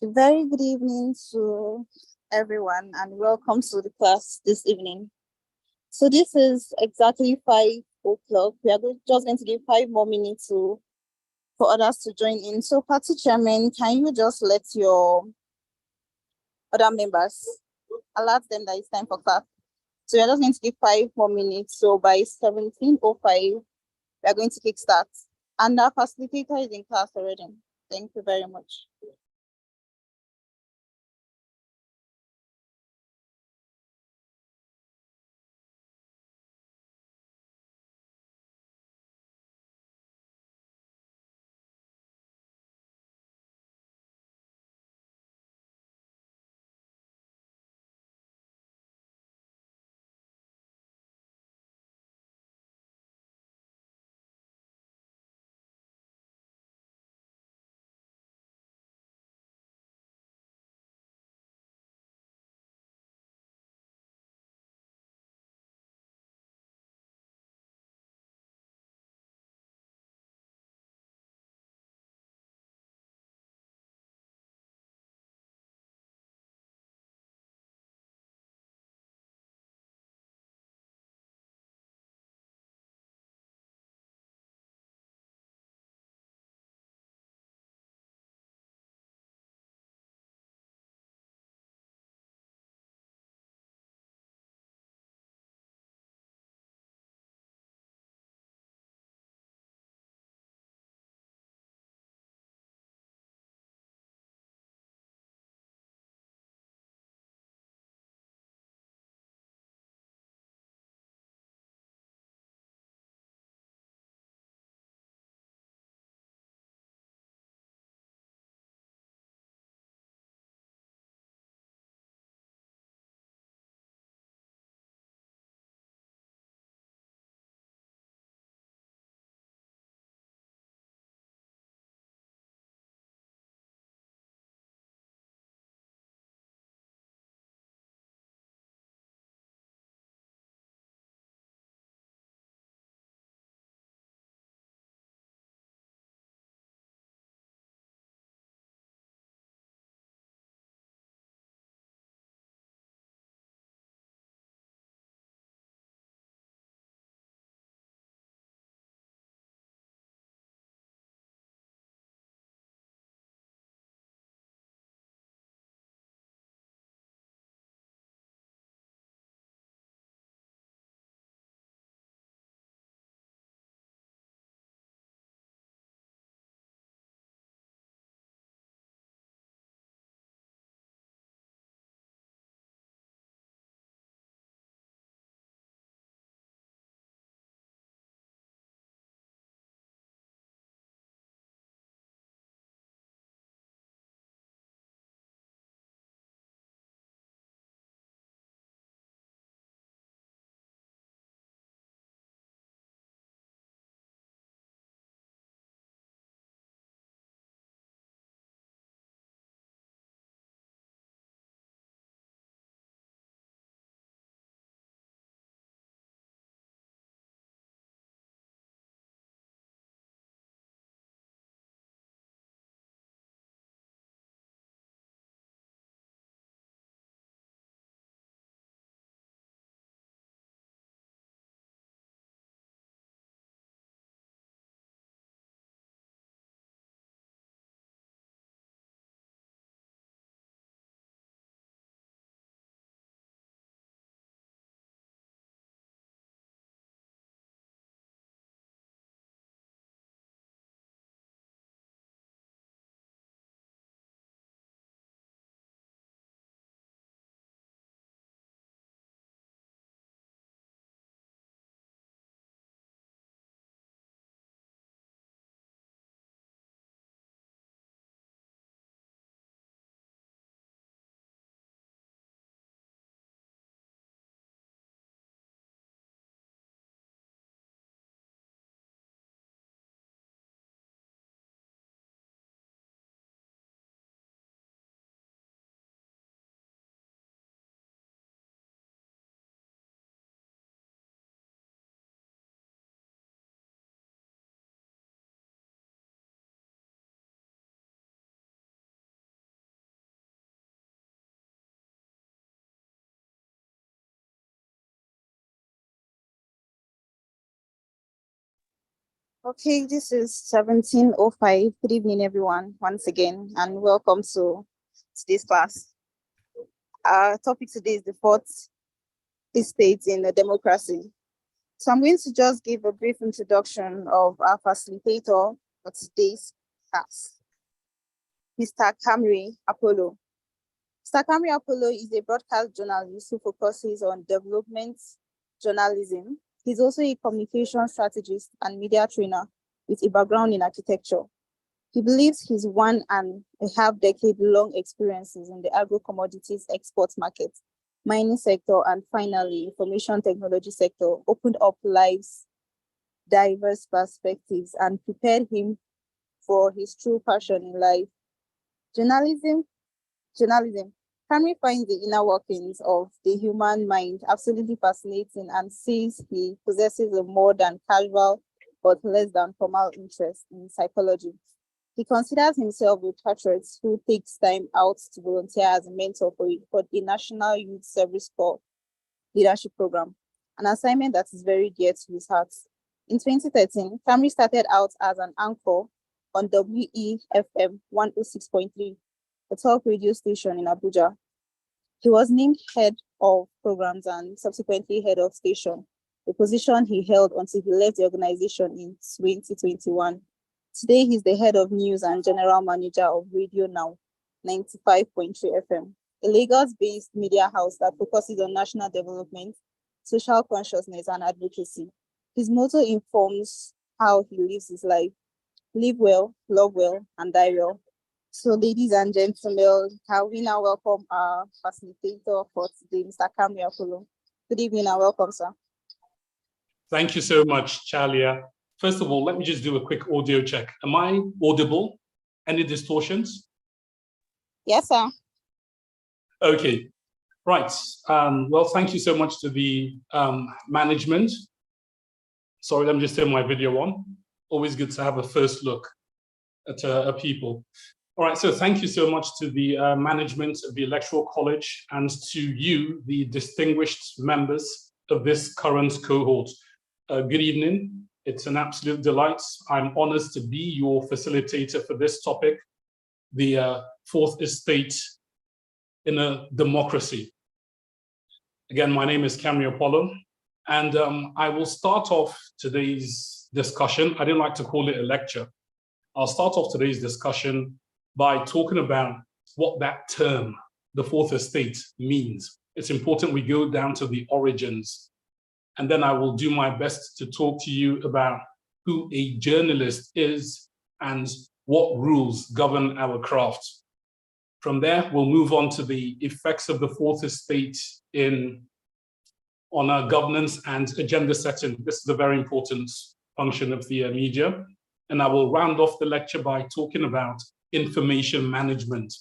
A very good evening to everyone and welcome to the class this evening. So this is exactly 5 o'clock. We are just going to give 5 more minutes for others to join in. So party chairman, can you just let your other members alert them that it's time for class? So we are just going to give 5 more minutes. So by 17:05, we are going to kick start. And our facilitator is in class already. Thank you very much. Okay, this is 17:05. Good evening, everyone, once again, and welcome to today's class. Our topic today is the fourth estate in a democracy. So I'm going to just give a brief introduction of our facilitator for today's class, Mr. Kamri Apollo. Mr. Kamri Apollo is a broadcast journalist who focuses on development journalism. He's also a communication strategist and media trainer with a background in architecture. He believes his 1.5 decade long experiences in the agro-commodities export market, mining sector, and finally, information technology sector opened up life's diverse perspectives and prepared him for his true passion in life. Journalism. Kamri finds the inner workings of the human mind absolutely fascinating and says he possesses a more than casual but less than formal interest in psychology. He considers himself a patriot who takes time out to volunteer as a mentor for the National Youth Service Corps Leadership Program, an assignment that is very dear to his heart. In 2013, Kamri started out as an anchor on WEFM 106.3, a top radio station in Abuja. He was named head of programs and subsequently head of station, a position he held until he left the organization in 2021. Today, he's the head of news and general manager of Radio Now 95.3 FM, a Lagos-based media house that focuses on national development, social consciousness, and advocacy. His motto informs how he lives his life: live well, love well, and die well. So, ladies and gentlemen, can we now welcome our facilitator for today, Mr. Kamri Apollo. Good evening and welcome, sir. Thank you so much, Chalia. First of all, let me just do a quick audio check. Am I audible? Any distortions? Yes, sir. Okay, right. Well, thank you so much to the management. Sorry, let me just turn my video on. Always good to have a first look at people. All right, so thank you so much to the management of the Electoral College and to you, the distinguished members of this current cohort. Good evening. It's an absolute delight. I'm honored to be your facilitator for this topic, the fourth estate in a democracy. Again, my name is Kamri Apollo, and I will start off today's discussion. I don't like to call it a lecture. I'll start off today's discussion by talking about what that term, the fourth estate, means. It's important we go down to the origins. And then I will do my best to talk to you about who a journalist is and what rules govern our craft. From there, we'll move on to the effects of the fourth estate on our governance and agenda setting. This is a very important function of the media. And I will round off the lecture by talking about information management.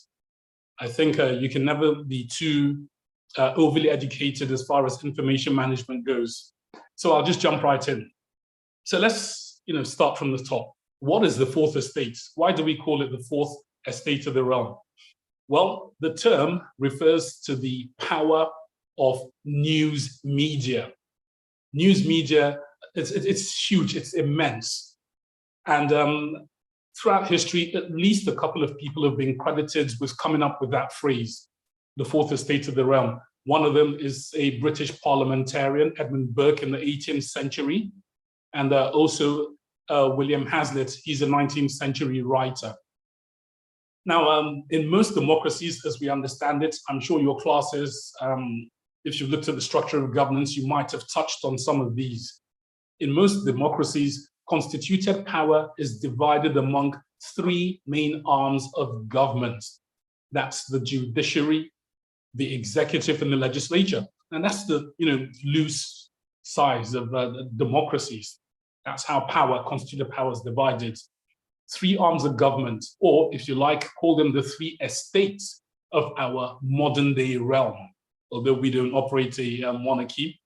I think you can never be too overly educated as far as information management goes. So I'll just jump right in. So let's start from the top. What is the fourth estate? Why do we call it the fourth estate of the realm? Well, the term refers to the power of news media. News media, it's huge, it's immense. And throughout history, at least a couple of people have been credited with coming up with that phrase, the fourth estate of the realm. One of them is a British parliamentarian, Edmund Burke, in the 18th century, and also William Hazlitt. He's a 19th century writer. Now, in most democracies, as we understand it, I'm sure your classes, if you've looked at the structure of governance, you might have touched on some of these. In most democracies, constituted power is divided among three main arms of government. That's the judiciary, the executive, and the legislature. And that's the loose size of democracies. That's how constituted power is divided. Three arms of government, or if you like, call them the three estates of our modern day realm, although we don't operate a monarchy.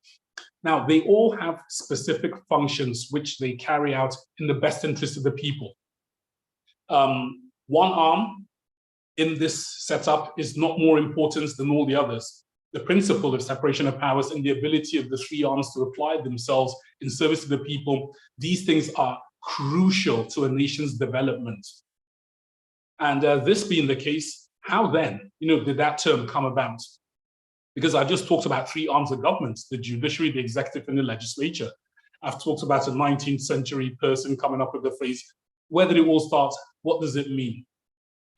Now, they all have specific functions which they carry out in the best interest of the people. One arm in this setup is not more important than all the others. The principle of separation of powers and the ability of the three arms to apply themselves in service to the people, these things are crucial to a nation's development. And this being the case, how then, did that term come about? Because I just talked about three arms of government: the judiciary, the executive, and the legislature. I've talked about a 19th century person coming up with the phrase, where did it all start? What does it mean?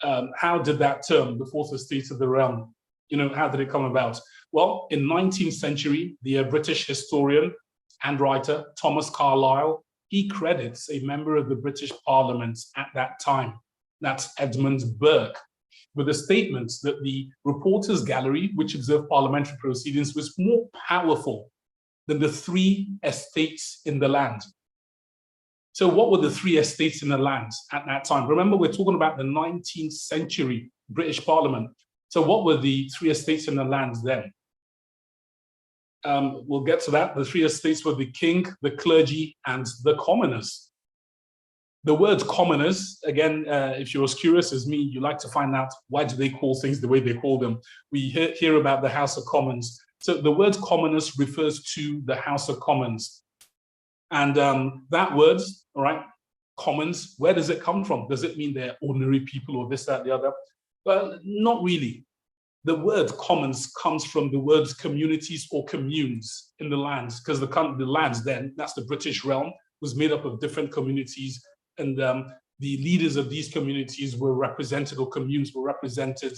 How did that term, the fourth estate of the realm, how did it come about? Well, in 19th century, the British historian and writer Thomas Carlyle, he credits a member of the British Parliament at that time, that's Edmund Burke, with a statement that the Reporters' Gallery, which observed parliamentary proceedings, was more powerful than the three estates in the land. So what were the three estates in the land at that time? Remember, we're talking about the 19th century British Parliament. So what were the three estates in the land then? We'll get to that. The three estates were the king, the clergy, and the commoners. The word commoners, again, if you're as curious as me, you like to find out why do they call things the way they call them. We hear about the House of Commons. So the word commoners refers to the House of Commons. And that word, all right, commons, where does it come from? Does it mean they're ordinary people or this, that, the other? Well, not really. The word commons comes from the words communities or communes in the lands, because the lands then, that's the British realm, was made up of different communities, and the leaders of these communities were represented, or communes were represented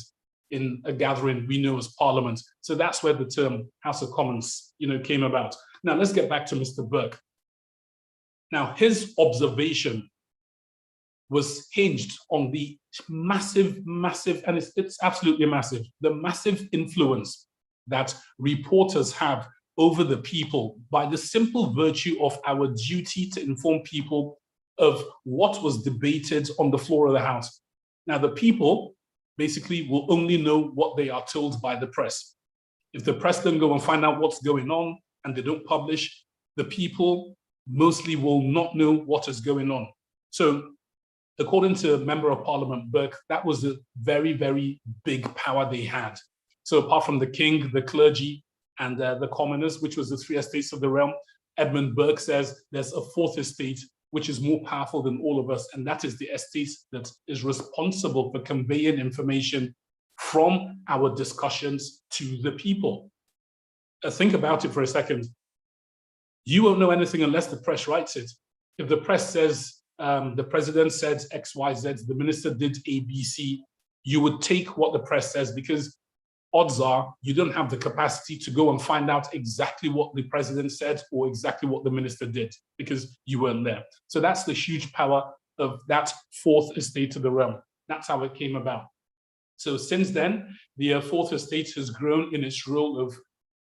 in a gathering we know as Parliament. So that's where the term House of Commons, came about. Now let's get back to Mr. Burke. Now his observation was hinged on the massive, and it's absolutely massive, the massive influence that reporters have over the people by the simple virtue of our duty to inform people of what was debated on the floor of the House. Now, the people basically will only know what they are told by the press. If the press don't go and find out what's going on and they don't publish, the people mostly will not know what is going on. So according to Member of Parliament Burke, that was a very, very big power they had. So apart from the king, the clergy, and the commoners, which was the three estates of the realm, Edmund Burke says there's a fourth estate which is more powerful than all of us, and that is the estate that is responsible for conveying information from our discussions to the people. Think about it for a second. You won't know anything unless the press writes it. If the press says, the president said X, Y, Z, the minister did A, B, C, you would take what the press says, because odds are you don't have the capacity to go and find out exactly what the president said or exactly what the minister did, because you weren't there. So that's the huge power of that fourth estate of the realm. That's how it came about. So since then, the fourth estate has grown in its role of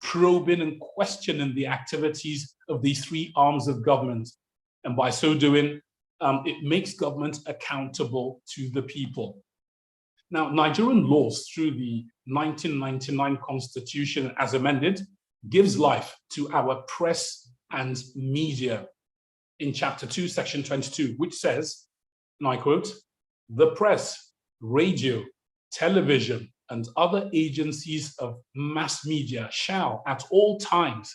probing and questioning the activities of these three arms of government. And by so doing, it makes government accountable to the people. Now, Nigerian laws through the 1999 Constitution as amended gives life to our press and media in Chapter 2, Section 22, which says, and I quote, "The press, radio, television, and other agencies of mass media shall at all times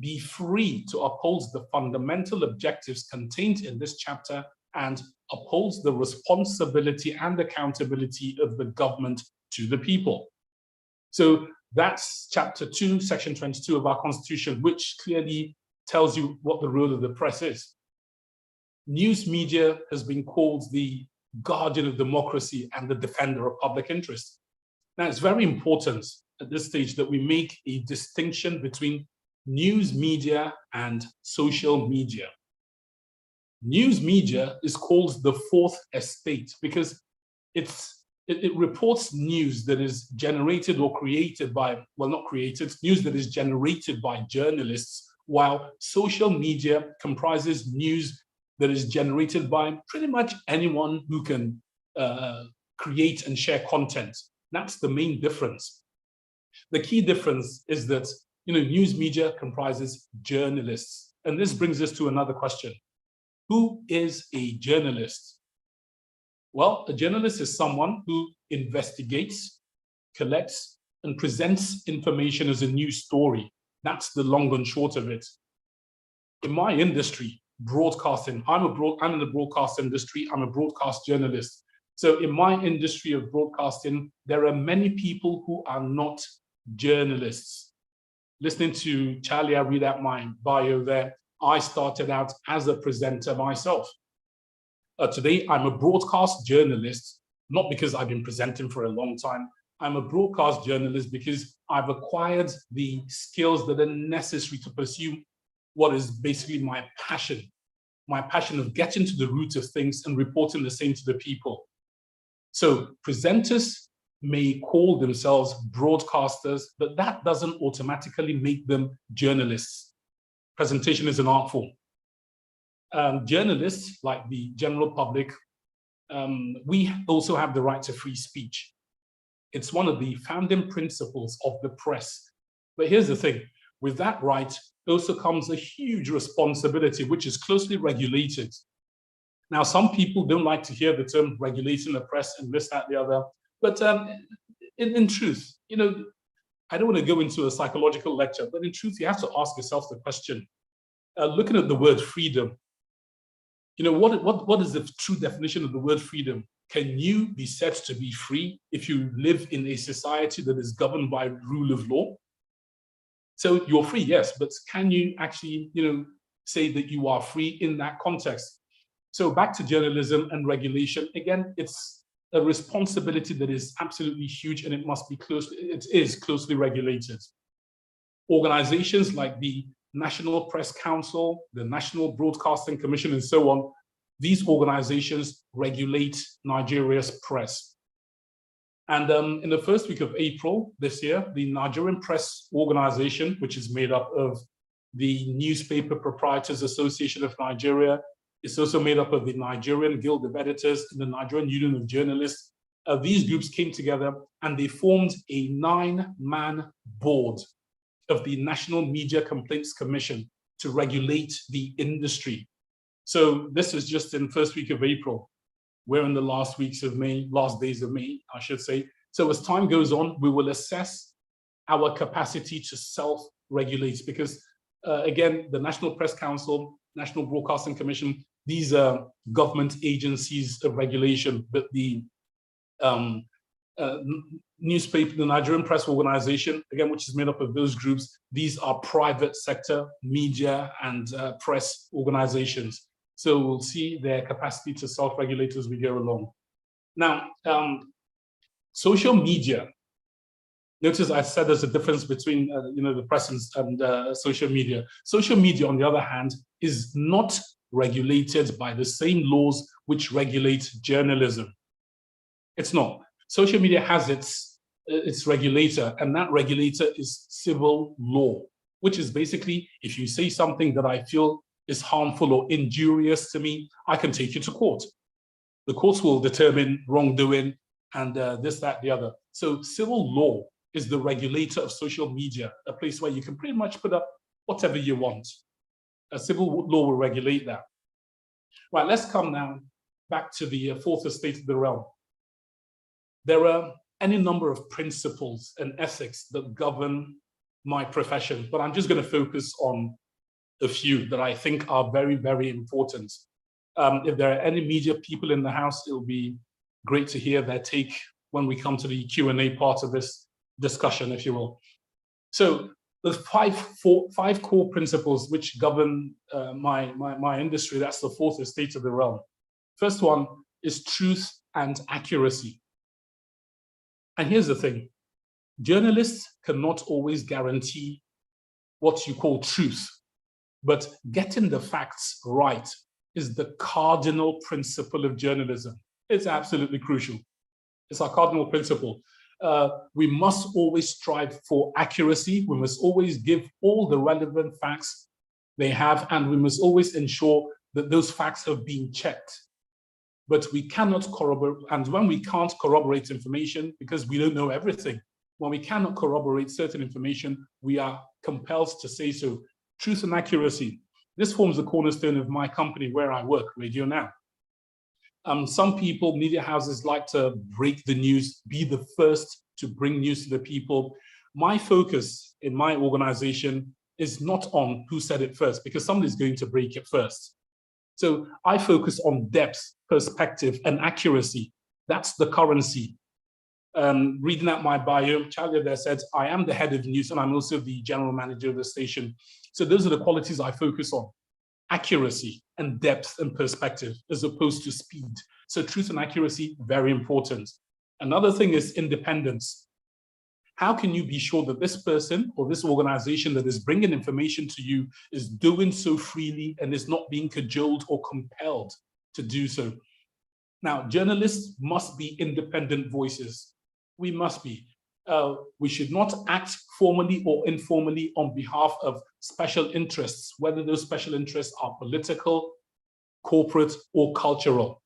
be free to uphold the fundamental objectives contained in this chapter and upholds the responsibility and accountability of the government to the people." So that's Chapter 2, Section 22 of our Constitution, which clearly tells you what the role of the press is. News media has been called the guardian of democracy and the defender of public interest. Now, it's very important at this stage that we make a distinction between news media and social media. News media is called the fourth estate because it reports news that is generated or created by, well, not created, news that is generated by journalists, while social media comprises news that is generated by pretty much anyone who can create and share content. That's the main difference. The key difference is that news media comprises journalists. And this brings us to another question. Who is a journalist? Well, a journalist is someone who investigates, collects, and presents information as a news story. That's the long and short of it. In my industry, broadcasting. I'm in the broadcast industry. I'm a broadcast journalist. So in my industry of broadcasting, there are many people who are not journalists. Listening to Charlie, I read out my bio there. I started out as a presenter myself. Today, I'm a broadcast journalist, not because I've been presenting for a long time. I'm a broadcast journalist because I've acquired the skills that are necessary to pursue what is basically my passion of getting to the root of things and reporting the same to the people. So presenters may call themselves broadcasters, but that doesn't automatically make them journalists. Presentation is an art form. Journalists, like the general public, we also have the right to free speech. It's one of the founding principles of the press. But here's the thing, with that right also comes a huge responsibility, which is closely regulated. Now, some people don't like to hear the term regulating the press and this, that, the other. But in truth, you know, I don't want to go into a psychological lecture, but in truth, you have to ask yourself the question, looking at the word freedom, you know, what is the true definition of the word freedom? Can you be said to be free if you live in a society that is governed by rule of law? So you're free, yes, but can you actually, you know, say that you are free in that context? So back to journalism and regulation, again, it's a responsibility that is absolutely huge, and it is closely regulated. Organizations like the National Press Council, the National Broadcasting Commission, and so on, these organizations regulate Nigeria's press. And in the first week of April this year, the Nigerian Press Organization, which is made up of the Newspaper Proprietors Association of Nigeria, it's also made up of the Nigerian Guild of Editors and the Nigerian Union of Journalists. These groups came together and they formed a 9-man board of the National Media Complaints Commission to regulate the industry. So this is just in the first week of April. We're in the last days of May, I should say. So as time goes on, we will assess our capacity to self-regulate because, again, the National Press Council, National Broadcasting Commission, these are government agencies of regulation, but the newspaper, the Nigerian Press Organization, again, which is made up of those groups, these are private sector media and press organizations. So we'll see their capacity to self-regulate as we go along. Now, social media. Notice I said there's a difference between you know, the press and social media. Social media, on the other hand, is not regulated by the same laws which regulate journalism. It's not. Social media has its regulator, and that regulator is civil law, which is basically, if you say something that I feel is harmful or injurious to me, I can take you to court. The courts will determine wrongdoing and this, that, the other. So civil law is the regulator of social media, a place where you can pretty much put up whatever you want. A civil law will regulate that. Right, let's come now back to the fourth estate of the realm. There are any number of principles and ethics that govern my profession, but I'm just going to focus on a few that I think are very, very important. If there are any media people in the house, it'll be great to hear their take when we come to the Q&A part of this discussion, if you will. So the five core principles which govern my industry, that's the fourth estate of the realm. First one is truth and accuracy. And here's the thing, journalists cannot always guarantee what you call truth, but getting the facts right is the cardinal principle of journalism. It's absolutely crucial. It's our cardinal principle. We must always strive for accuracy. We must always give all the relevant facts they have, and we must always ensure that those facts have been checked. But we cannot corroborate, and when we can't corroborate information, because we don't know everything, when we cannot corroborate certain information, we are compelled to say so. Truth and accuracy. This forms the cornerstone of my company where I work, Radio Now. Some people, media houses, like to break the news, be the first to bring news to the people. My focus in my organization is not on who said it first, because somebody's going to break it first. So I focus on depth, perspective, and accuracy. That's the currency. Reading out my bio, Charlie there said, I am the head of news and I'm also the general manager of the station. So those are the qualities I focus on: accuracy and depth and perspective, as opposed to speed. So truth and accuracy, very important. Another thing is independence. How can you be sure that this person or this organization that is bringing information to you is doing so freely and is not being cajoled or compelled to do so? Now, journalists must be independent voices. We must be. We should not act formally or informally on behalf of special interests, whether those special interests are political, corporate, or cultural.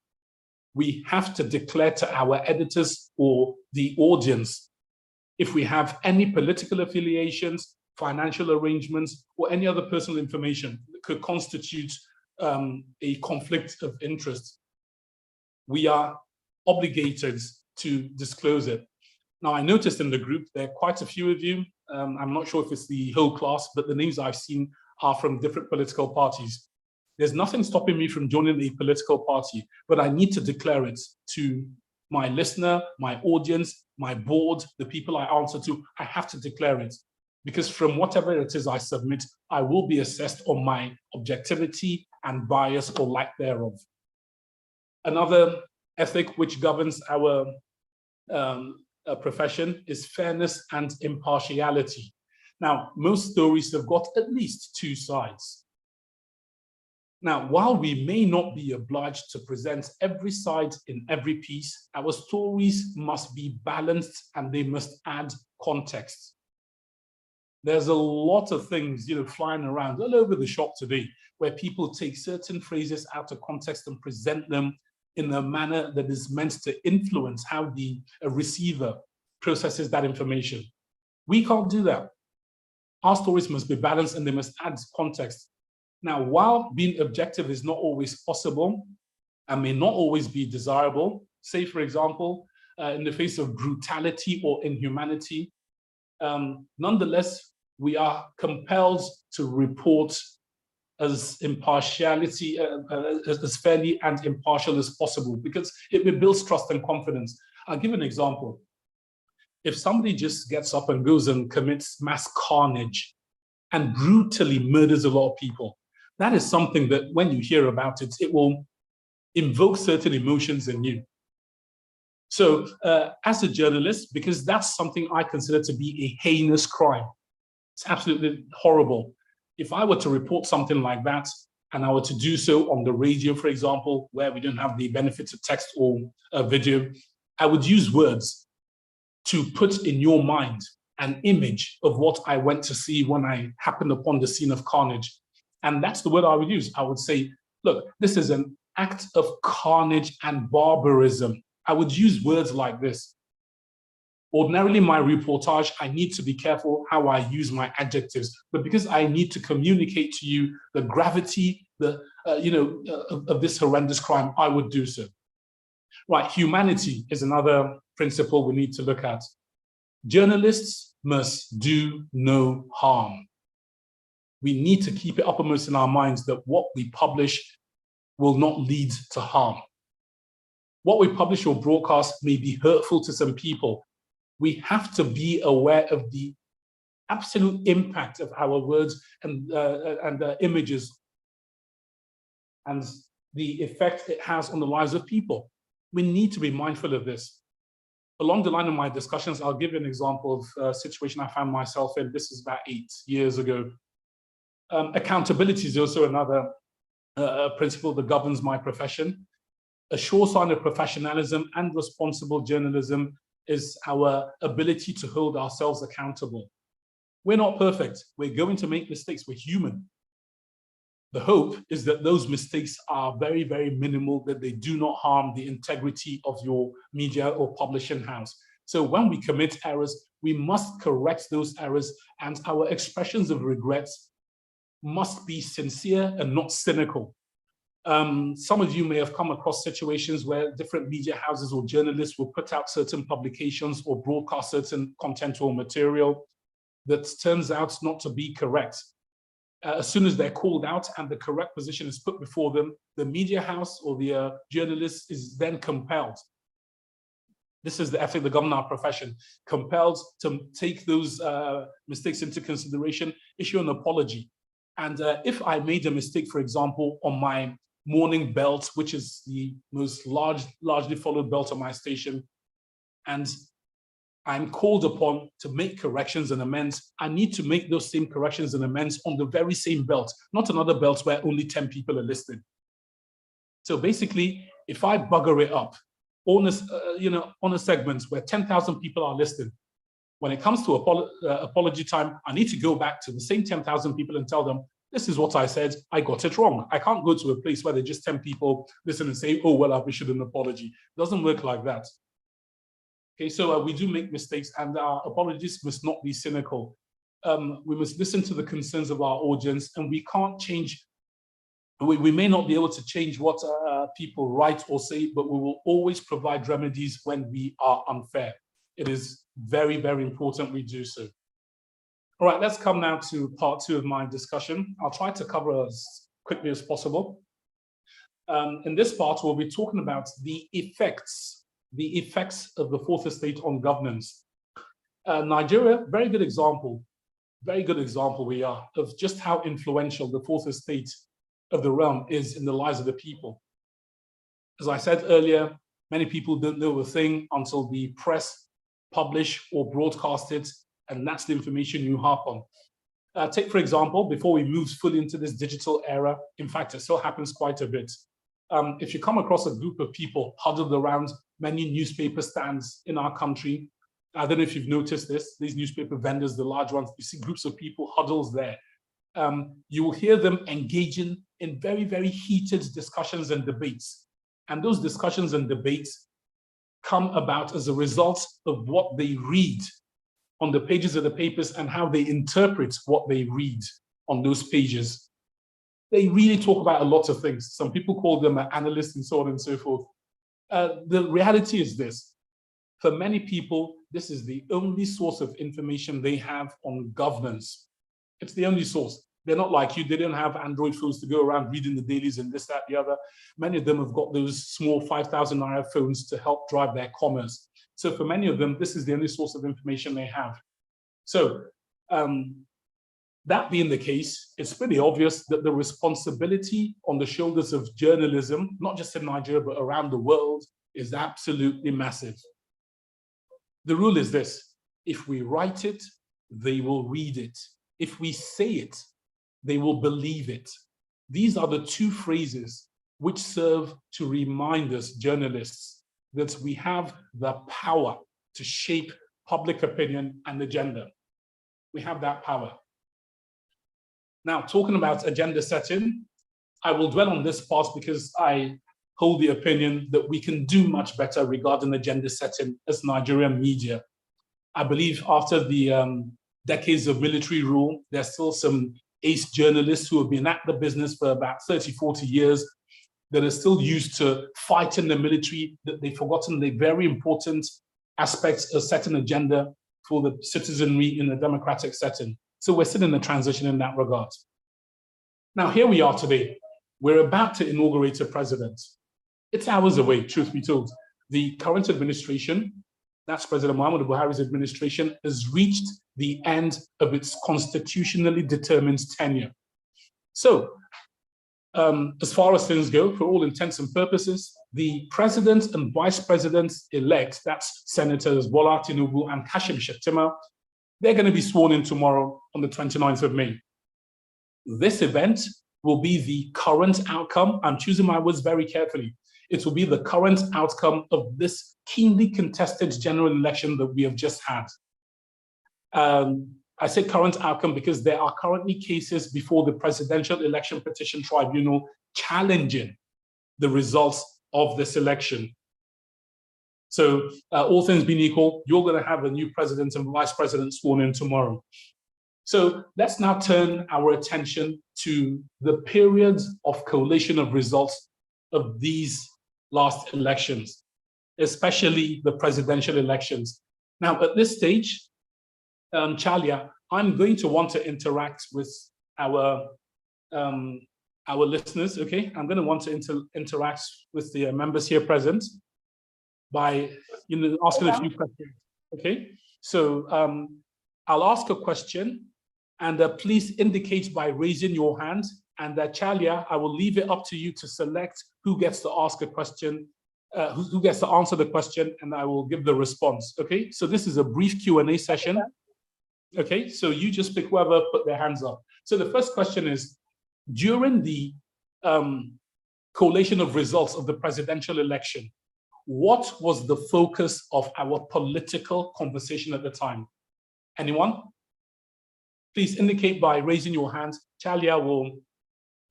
We have to declare to our editors or the audience if we have any political affiliations, financial arrangements, or any other personal information that could constitute a conflict of interest. We are obligated to disclose it. Now, I noticed in the group, there are quite a few of you. I'm not sure if it's the whole class, but the names I've seen are from different political parties. There's nothing stopping me from joining a political party, but I need to declare it to my listener, my audience, my board, the people I answer to. I have to declare it, because from whatever it is I submit, I will be assessed on my objectivity and bias or lack thereof. Another ethic which governs our profession is fairness and impartiality. Now, most stories have got at least two sides. Now, while we may not be obliged to present every side in every piece, our stories must be balanced and they must add context. There's a lot of things, flying around all over the shop today where people take certain phrases out of context and present them in a manner that is meant to influence how the receiver processes that information. We can't do that. Our stories must be balanced and they must add context. Now, while being objective is not always possible and may not always be desirable, say, for example, in the face of brutality or inhumanity, nonetheless, we are compelled to report as impartiality, as fairly and impartial as possible, because it builds trust and confidence. I'll give an example. If somebody just gets up and goes and commits mass carnage and brutally murders a lot of people, that is something that when you hear about it, it will invoke certain emotions in you. So as a journalist, because that's something I consider to be a heinous crime, it's absolutely horrible. If I were to report something like that, and I were to do so on the radio, for example, where we don't have the benefits of text or video, I would use words to put in your mind an image of what I went to see when I happened upon the scene of carnage. And that's the word I would use. I would say, look, this is an act of carnage and barbarism. I would use words like this. Ordinarily, my reportage, I need to be careful how I use my adjectives, but because I need to communicate to you the gravity, of this horrendous crime, I would do so. Right, humanity is another principle we need to look at. Journalists must do no harm. We need to keep it uppermost in our minds that what we publish will not lead to harm. What we publish or broadcast may be hurtful to some people. We have to be aware of the absolute impact of our words and images and the effect it has on the lives of people. We need to be mindful of this. Along the line of my discussions, I'll give you an example of a situation I found myself in. This is about 8 years ago. Accountability is also another principle that governs my profession. A sure sign of professionalism and responsible journalism is our ability to hold ourselves accountable. We're not perfect. We're going to make mistakes. We're human. The hope is that those mistakes are very, very minimal, that they do not harm the integrity of your media or publishing house. So when we commit errors, we must correct those errors, and our expressions of regrets must be sincere and not cynical. Some of you may have come across situations where different media houses or journalists will put out certain publications or broadcast certain content or material that turns out not to be correct. As soon as they're called out and the correct position is put before them, the media house or the journalist is then compelled. This is the ethic, the government, our profession, compelled to take those mistakes into consideration, issue an apology. And if I made a mistake, for example, on my morning belt, which is the most largely followed belt on my station, and I'm called upon to make corrections and amends, I need to make those same corrections and amends on the very same belt, not another belt where only 10 people are listed. So basically, if I bugger it up on a segment where 10,000 people are listed, when it comes to apology time, I need to go back to the same 10,000 people and tell them, this is what I said, I got it wrong. I can't go to a place where there's just 10 people listen and say, oh, well, I've issued an apology. It doesn't work like that. Okay, so we do make mistakes, and our apologies must not be cynical. We must listen to the concerns of our audience, and we can't change. We may not be able to change what people write or say, but we will always provide remedies when we are unfair. It is very, very important we do so. All right, let's come now to part 2 of my discussion. I'll try to cover as quickly as possible. In this part, we'll be talking about the effects of the fourth estate on governance. Nigeria, very good example we are of just how influential the fourth estate of the realm is in the lives of the people. As I said earlier, many people don't know a thing until the press publish or broadcast it, and that's the information you harp on. Take, for example, before we move fully into this digital era, in fact, it still happens quite a bit. If you come across a group of people huddled around many newspaper stands in our country, I don't know if you've noticed this, these newspaper vendors, the large ones, you see groups of people huddled there. You will hear them engaging in very, very heated discussions and debates. And those discussions and debates come about as a result of what they read on the pages of the papers and how they interpret what they read on those pages. They really talk about a lot of things. Some people call them analysts and so on and so forth. The reality is this: for many people, this is the only source of information they have on governance. It's the only source. They're not like you. They don't have Android phones to go around reading the dailies and this, that, the other. Many of them have got those small 5,000 naira phones to help drive their commerce. So for many of them, this is the only source of information they have. So that being the case, it's pretty obvious that the responsibility on the shoulders of journalism, not just in Nigeria, but around the world, is absolutely massive. The rule is this: if we write it, they will read it. If we say it, they will believe it. These are the two phrases which serve to remind us, journalists, that we have the power to shape public opinion and agenda. We have that power. Now, talking about agenda setting, I will dwell on this part because I hold the opinion that we can do much better regarding agenda setting as Nigerian media. I believe after the decades of military rule, there's still some ace journalists who have been at the business for about 30, 40 years that are still used to fighting the military, that they've forgotten the very important aspects of setting agenda for the citizenry in a democratic setting. So we're still in a transition in that regard. Now, here we are today. We're about to inaugurate a president. It's hours away, truth be told. The current administration, that's President Muhammadu Buhari's administration, has reached the end of its constitutionally determined tenure. So, as far as things go, for all intents and purposes, the president and vice president-elect, that's Senators Bola Tinubu and Kashim Shettima, they're going to be sworn in tomorrow on the 29th of May. This event will be the current outcome. I'm choosing my words very carefully. It will be the current outcome of this keenly contested general election that we have just had. I say current outcome because there are currently cases before the Presidential Election Petition Tribunal challenging the results of this election. So all things being equal, you're going to have a new president and vice president sworn in tomorrow. So let's now turn our attention to the period of collation of results of these last elections, especially the presidential elections. Now, at this stage, Chalia, I'm going to want to interact with our listeners. Okay, I'm going to want to interact with the members here present by asking a few questions. Okay, so I'll ask a question, and please indicate by raising your hand. And Chalia, I will leave it up to you to select who gets to ask a question, who gets to answer the question, and I will give the response. Okay, so this is a brief Q&A session. Okay, so you just pick whoever put their hands up. So the first question is, during the collation of results of the presidential election, what was the focus of our political conversation at the time? Anyone? Please indicate by raising your hand. Chalia will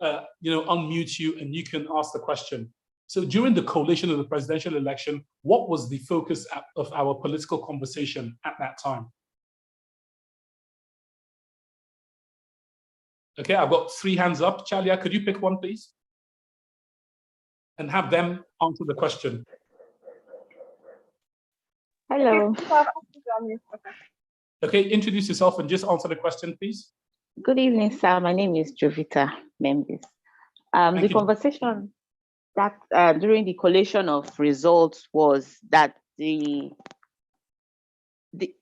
unmute you and you can ask the question. So during the collation of the presidential election, what was the focus of our political conversation at that time? Okay, I've got 3 hands up. Chalia, could you pick one, please? And have them answer the question. Hello. Okay, introduce yourself and just answer the question, please. Good evening, sir. My name is Jovita Membis. The conversation that during the collation of results was that the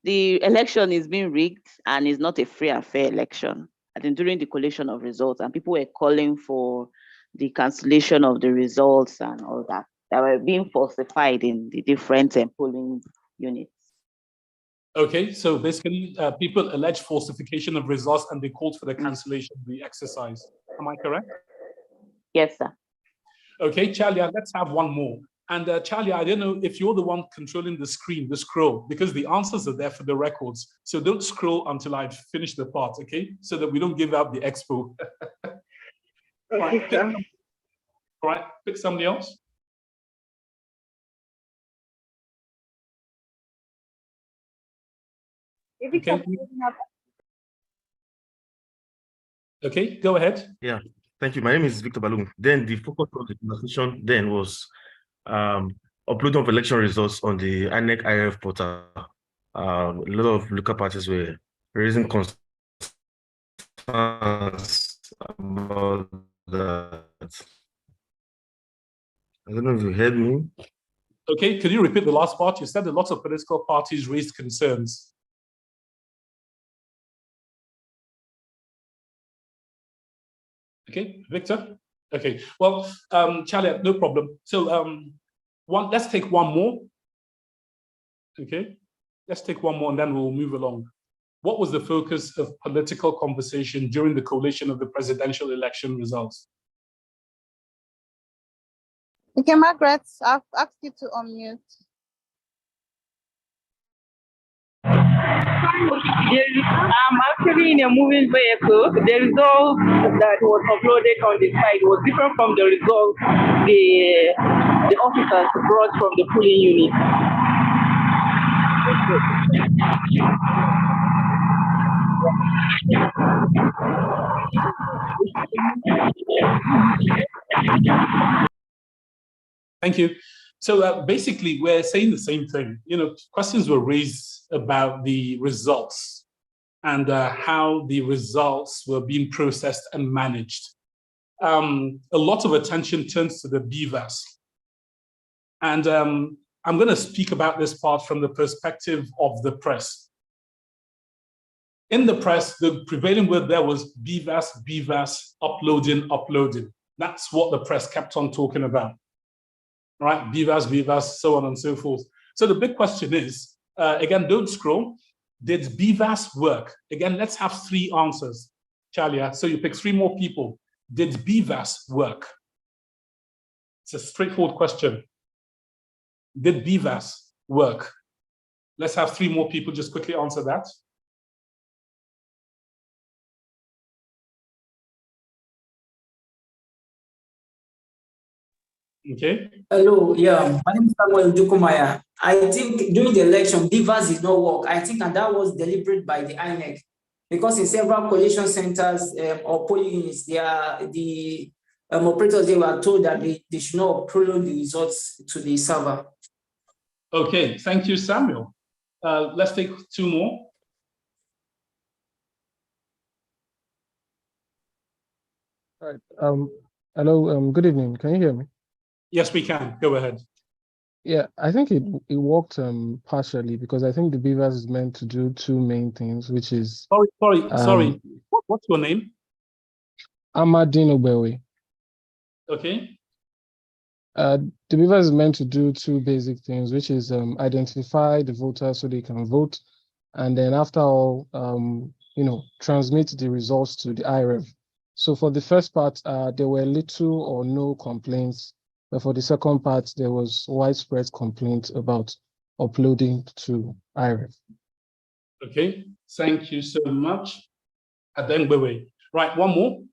election is being rigged and is not a free and fair election. I think during the collation of results, and people were calling for the cancellation of the results and all that were being falsified in the different polling units. Okay, so basically people alleged falsification of results and they called for the cancellation of the exercise. Am I correct? Yes, sir. Okay, Chalia, let's have one more. And Chalia, I don't know if you're the one controlling the screen, the scroll, because the answers are there for the records. So don't scroll until I've finished the part, okay? So that we don't give out the expo. All right, pick somebody else. Okay, go ahead. Yeah, thank you. My name is Victor Balloon. Then the focus of the conversation then was uploading of election results on the INEC IRF portal. A lot of local parties were raising concerns about that. I don't know if you heard me. Okay, could you repeat the last part? You said that lots of political parties raised concerns. Okay, Victor? Okay, well, Charlie, no problem. So let's take one more. Okay, let's take one more and then we'll move along. What was the focus of political conversation during the collation of the presidential election results? Okay, Margaret, I've asked you to unmute. I'm actually in a moving vehicle. The result that was uploaded on the site was different from the results the officers brought from the polling unit. Thank you. So basically, we're saying the same thing. You know, questions were raised about the results and how the results were being processed and managed. A lot of attention turns to the BVAS. And I'm going to speak about this part from the perspective of the press. In the press, the prevailing word there was BVAS, BVAS, uploading. That's what the press kept on talking about. Right, BVAS, so on and so forth. So the big question is, again, don't scroll. Did BVAS work? Again, let's have 3 answers, Chalia. So you pick 3 more people. Did BVAS work? It's a straightforward question. Did BVAS work? Let's have 3 more people just quickly answer that. Okay. Hello, yeah, my name is Samuel Dukumaya. I think during the election, BVAS did not work. I think, and that was deliberate by the INEC, because in several collation centers or polling units, the operators, they were told that they should not upload the results to the server. Okay, thank you, Samuel. Let's take 2 more. Right. Hello. Good evening. Can you hear me? Yes, we can. Go ahead. Yeah, I think it worked partially because I think the Beavers is meant to do two main things, which is Sorry. What's your name? Amadine Obewe. Okay. The Beavers is meant to do two basic things, which is identify the voters so they can vote, and then after all, transmit the results to the IREV. So for the first part, there were little or no complaints, but for the second part, there was widespread complaint about uploading to IREV. Okay. Thank you so much. Adengbewe. Right. One more.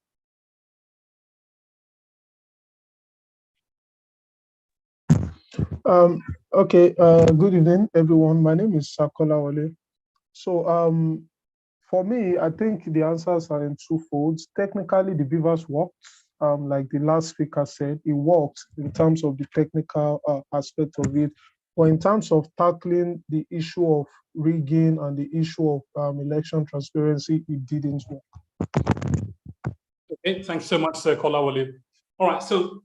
Okay, good evening, everyone. My name is Sakola Wale. So, for me, I think the answers are in two folds. Technically, the Beavers worked. Like the last speaker said, it worked in terms of the technical aspect of it. But in terms of tackling the issue of rigging and the issue of election transparency, it didn't work. Okay, thanks so much, Sir Kolawole. All right, so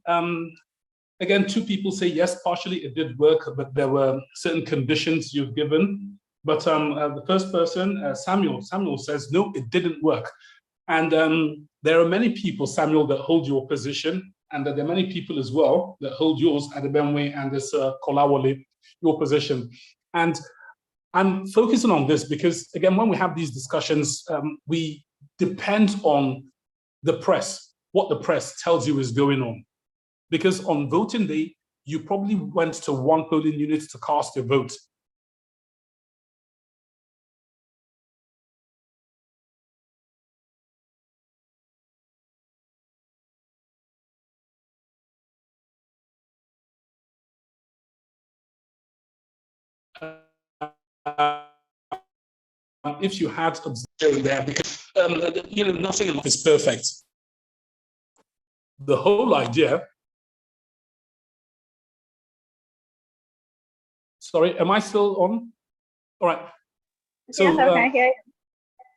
again, two people say yes, partially it did work, but there were certain conditions you've given. But the first person, Samuel says, no, it didn't work. And there are many people, Samuel, that hold your position, and there are many people as well that hold yours, Adebenwe and this Kolawole, your position. And I'm focusing on this because, again, when we have these discussions, we depend on the press, what the press tells you is going on. Because on voting day, you probably went to one polling unit to cast your vote. If you had observed there, because nothing is perfect. The whole idea. Sorry, am I still on? All right. So, yes, I can hear you.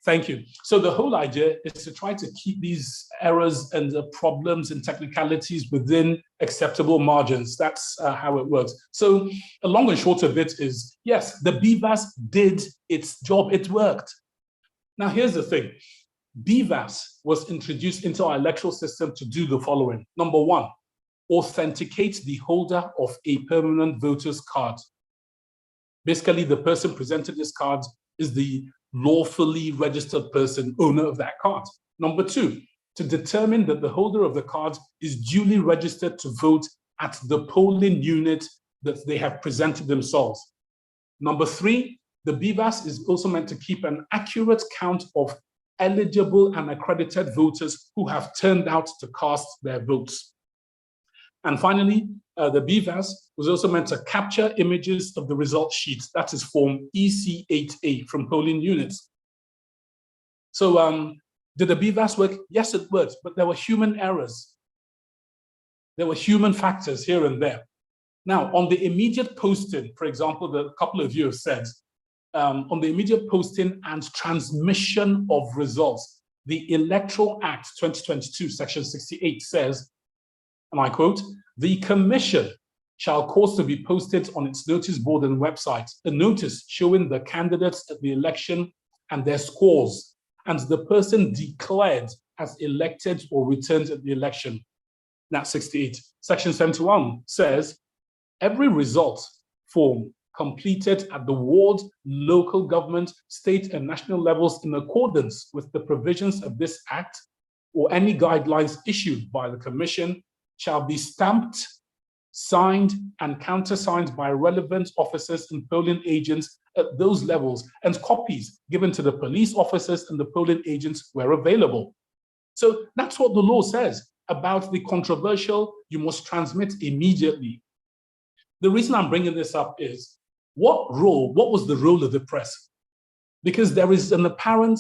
Thank you. So the whole idea is to try to keep these errors and the problems and technicalities within acceptable margins. That's how it works. So the long and short of it is, yes, the BVAS did its job. It worked. Now, here's the thing. BVAS was introduced into our electoral system to do the following. Number one, authenticate the holder of a permanent voter's card. Basically, the person presented this card is the lawfully registered person, owner of that card. Number two, to determine that the holder of the card is duly registered to vote at the polling unit that they have presented themselves. Number three, the BVAS is also meant to keep an accurate count of eligible and accredited voters who have turned out to cast their votes. And finally, the BVAS was also meant to capture images of the result sheets. That is form EC8A from polling units. So did the BVAS work? Yes, it worked, but there were human errors. There were human factors here and there. Now, on the immediate posting, for example, a couple of you have said, on the immediate posting and transmission of results, the Electoral Act 2022, Section 68 says, and I quote, the commission shall cause to be posted on its notice board and website a notice showing the candidates at the election and their scores, and the person declared as elected or returned at the election. That's 68. Section 71 says, every result form completed at the ward, local government, state and national levels in accordance with the provisions of this act or any guidelines issued by the commission shall be stamped, signed and countersigned by relevant officers and polling agents at those levels, and copies given to the police officers and the polling agents where available. So that's what the law says about the controversial, you must transmit immediately. The reason I'm bringing this up is, what was the role of the press? Because there is an apparent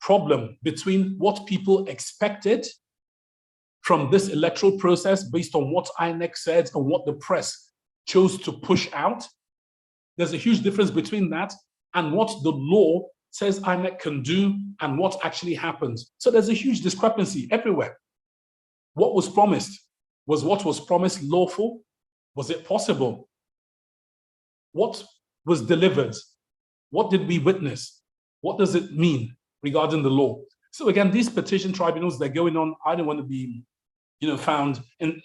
problem between what people expected from this electoral process based on what INEC said and what the press chose to push out. There's a huge difference between that and what the law says INEC can do and what actually happens. So there's a huge discrepancy everywhere. What was promised? Was what was promised lawful? Was it possible? What was delivered? What did we witness? What does it mean regarding the law? So again, these petition tribunals, they're going on. I don't want to be, found in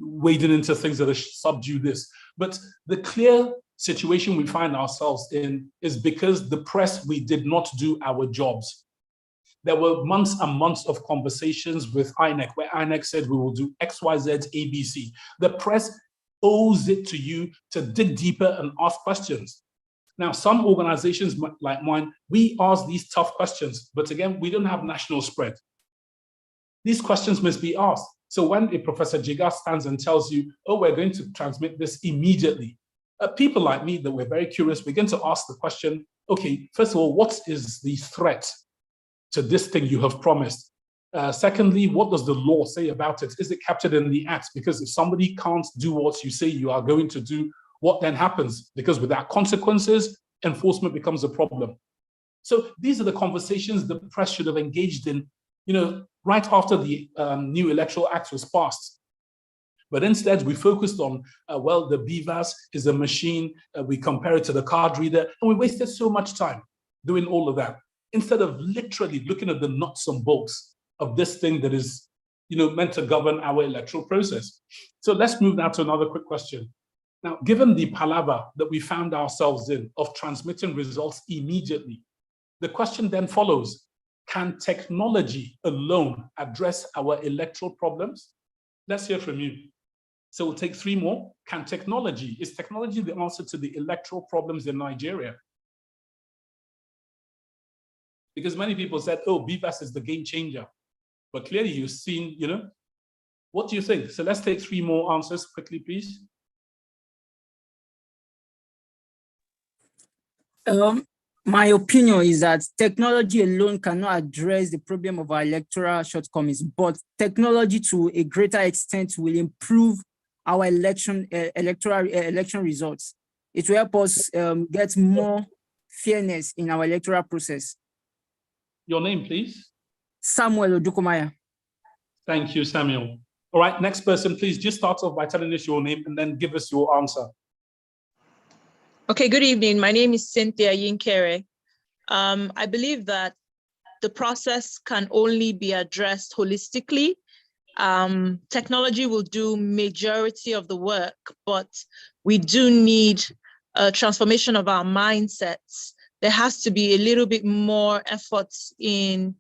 wading into things that are subdue this. But the clear situation we find ourselves in is because the press, we did not do our jobs. There were months and months of conversations with INEC, where INEC said we will do X, Y, Z, ABC. The press owes it to you to dig deeper and ask questions. Now, some organizations like mine, we ask these tough questions, but again, we don't have national spread. These questions must be asked. So when a Professor Jiga stands and tells you, oh, we're going to transmit this immediately, people like me that we're very curious begin to ask the question, okay, first of all, what is the threat to this thing you have promised? Secondly, what does the law say about it? Is it captured in the Act? Because if somebody can't do what you say you are going to do, what then happens? Because without consequences, enforcement becomes a problem. So these are the conversations the press should have engaged in, right after the new Electoral Act was passed. But instead, we focused on, well, the BVAS is a machine, we compare it to the card reader, and we wasted so much time doing all of that, instead of literally looking at the nuts and bolts of this thing that is, meant to govern our electoral process. So let's move now to another quick question. Now, given the palaver that we found ourselves in of transmitting results immediately, the question then follows, can technology alone address our electoral problems? Let's hear from you. So we'll take 3 more. Is technology the answer to the electoral problems in Nigeria? Because many people said, oh, BVAS is the game changer. But clearly you've seen, what do you think? So let's take 3 more answers quickly, please. My opinion is that technology alone cannot address the problem of our electoral shortcomings, but technology to a greater extent will improve our election results. It will help us get more fairness in our electoral process. Your name, please. Samuel Odukomaya. Thank you, Samuel. All right, next person, please just start off by telling us your name and then give us your answer. Okay, good evening. My name is Cynthia Yinkere. I believe that the process can only be addressed holistically. Technology will do majority of the work, but we do need a transformation of our mindsets. There has to be a little bit more effort in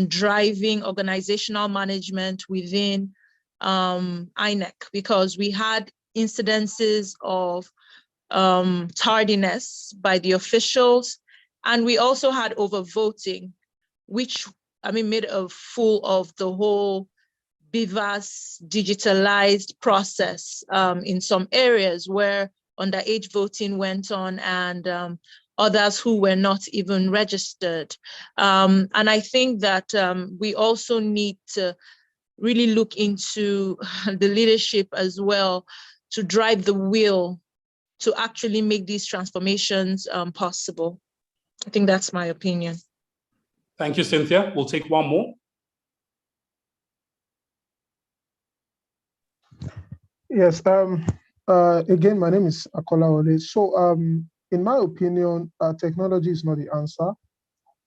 driving organizational management within INEC, because we had incidences of tardiness by the officials, and we also had overvoting, which made a fool of the whole BVAS digitalized process in some areas where underage voting went on, and others who were not even registered. And I think that we also need to really look into the leadership as well to drive the will to actually make these transformations possible. I think that's my opinion. Thank you, Cynthia. We'll take 1 more. Yes, again, my name is Akola Ole. So in my opinion, technology is not the answer.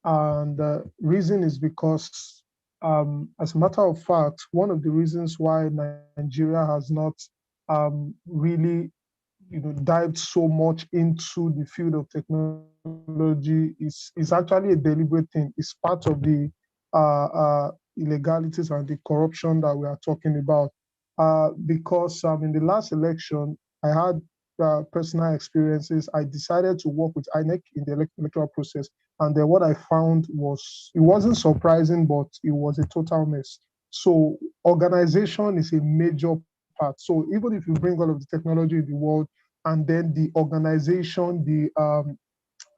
And the reason is because, as a matter of fact, one of the reasons why Nigeria has not really dived so much into the field of technology is actually a deliberate thing. It's part of the illegalities and the corruption that we are talking about. Because in the last election, I had personal experiences. I decided to work with INEC in the electoral process. And then what I found was, it wasn't surprising, but it was a total mess. So organization is a major part. So even if you bring all of the technology in the world, and then the organization, the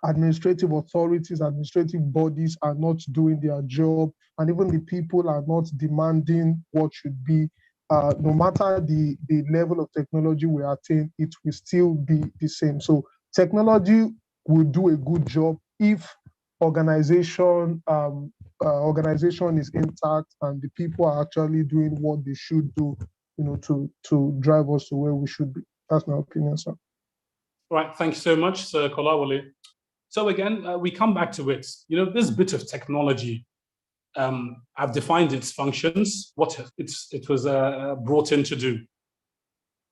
administrative authorities, administrative bodies are not doing their job, and even the people are not demanding what should be, no matter the level of technology we attain, it will still be the same. So technology will do a good job if organization organization is intact and the people are actually doing what they should do, to drive us to where we should be. That's my opinion, sir. Right, thank you so much, Sir Kolawole. So again, we come back to it. This bit of technology, I've defined its functions, what it was brought in to do.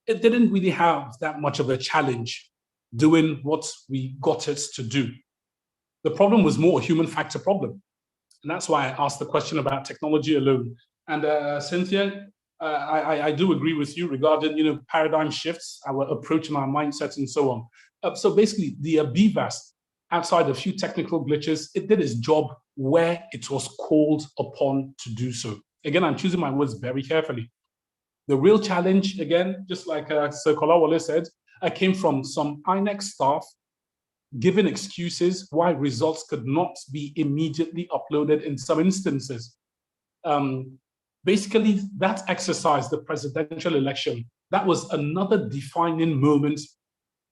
It didn't really have that much of a challenge doing what we got it to do. The problem was more a human factor problem. And that's why I asked the question about technology alone. And Cynthia, I do agree with you regarding, paradigm shifts, our approach and our mindset and so on. So basically the BVAS, outside a few technical glitches, it did its job where it was called upon to do so. Again, I'm choosing my words very carefully. The real challenge, again, just like Sir Kolawole said, came from some INEC staff giving excuses why results could not be immediately uploaded in some instances. Basically, that exercise, the presidential election, that was another defining moment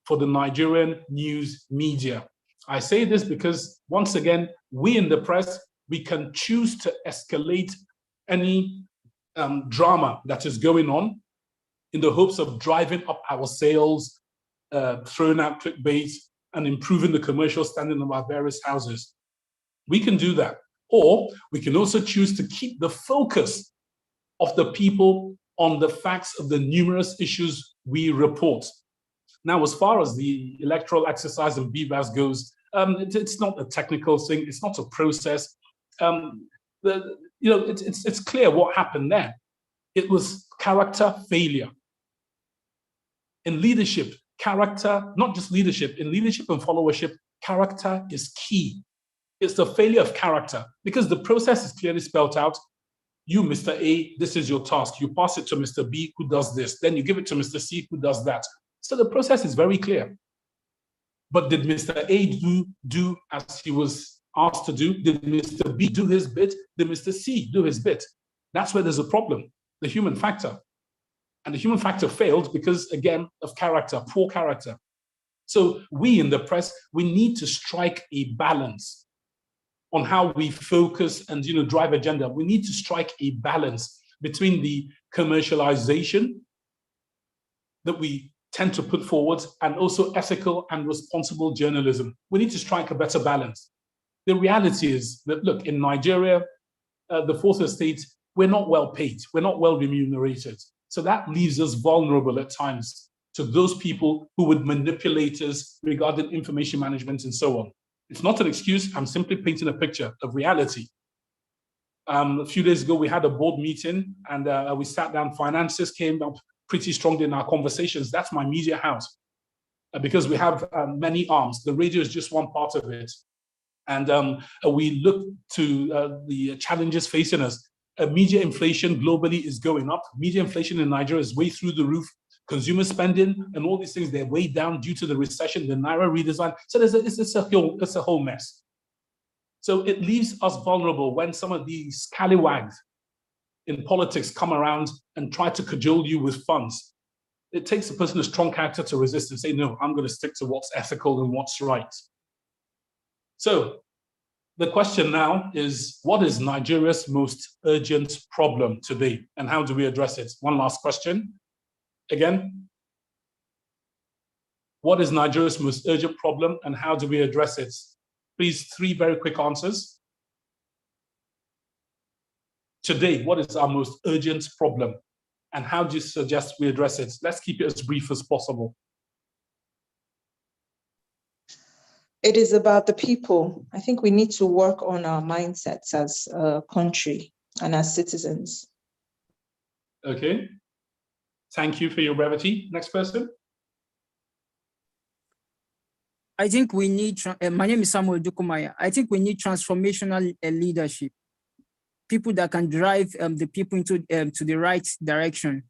for the Nigerian news media. I say this because, once again, we in the press, we can choose to escalate any drama that is going on in the hopes of driving up our sales, throwing out clickbait, and improving the commercial standing of our various houses. We can do that. Or we can also choose to keep the focus of the people on the facts of the numerous issues we report. Now, as far as the electoral exercise and BVAS goes, it's not a technical thing. It's not a process. It's clear what happened there. It was character failure. In leadership, character, not just leadership, in leadership and followership, character is key. It's the failure of character because the process is clearly spelled out. You, Mr. A, this is your task. You pass it to Mr. B, who does this. Then you give it to Mr. C, who does that. So the process is very clear. But did Mr. A do as he was asked to do? Did Mr. B do his bit? Did Mr. C do his bit? That's where there's a problem, the human factor. And the human factor failed because, again, of character, poor character. So we in the press, we need to strike a balance on how we focus and drive agenda. We need to strike a balance between the commercialization that we tend to put forward and also ethical and responsible journalism. We need to strike a better balance. The reality is that, look, in Nigeria, the fourth estate, we're not well paid, we're not well remunerated. So that leaves us vulnerable at times to those people who would manipulate us regarding information management and so on. It's not an excuse. I'm simply painting a picture of reality. A few days ago, we had a board meeting and we sat down. Finances came up pretty strongly in our conversations. That's my media house because we have many arms. The radio is just one part of it. And we look to the challenges facing us. Media inflation globally is going up. Media inflation in Nigeria is way through the roof. Consumer spending and all these things, they're way down due to the recession, the Naira redesign. So it's a whole mess. So it leaves us vulnerable when some of these scallywags in politics come around and try to cajole you with funds. It takes a person of strong character to resist and say, no, I'm going to stick to what's ethical and what's right. So the question now is, what is Nigeria's most urgent problem today? And how do we address it? One last question. Again, what is Nigeria's most urgent problem and how do we address it? Please, 3 very quick answers. Today, what is our most urgent problem and how do you suggest we address it? Let's keep it as brief as possible. It is about the people. I think we need to work on our mindsets as a country and as citizens. Okay. Thank you for your brevity. Next person. I think we need, my name is Samuel Dukumaya. I think we need transformational leadership. People that can drive the people into to the right direction.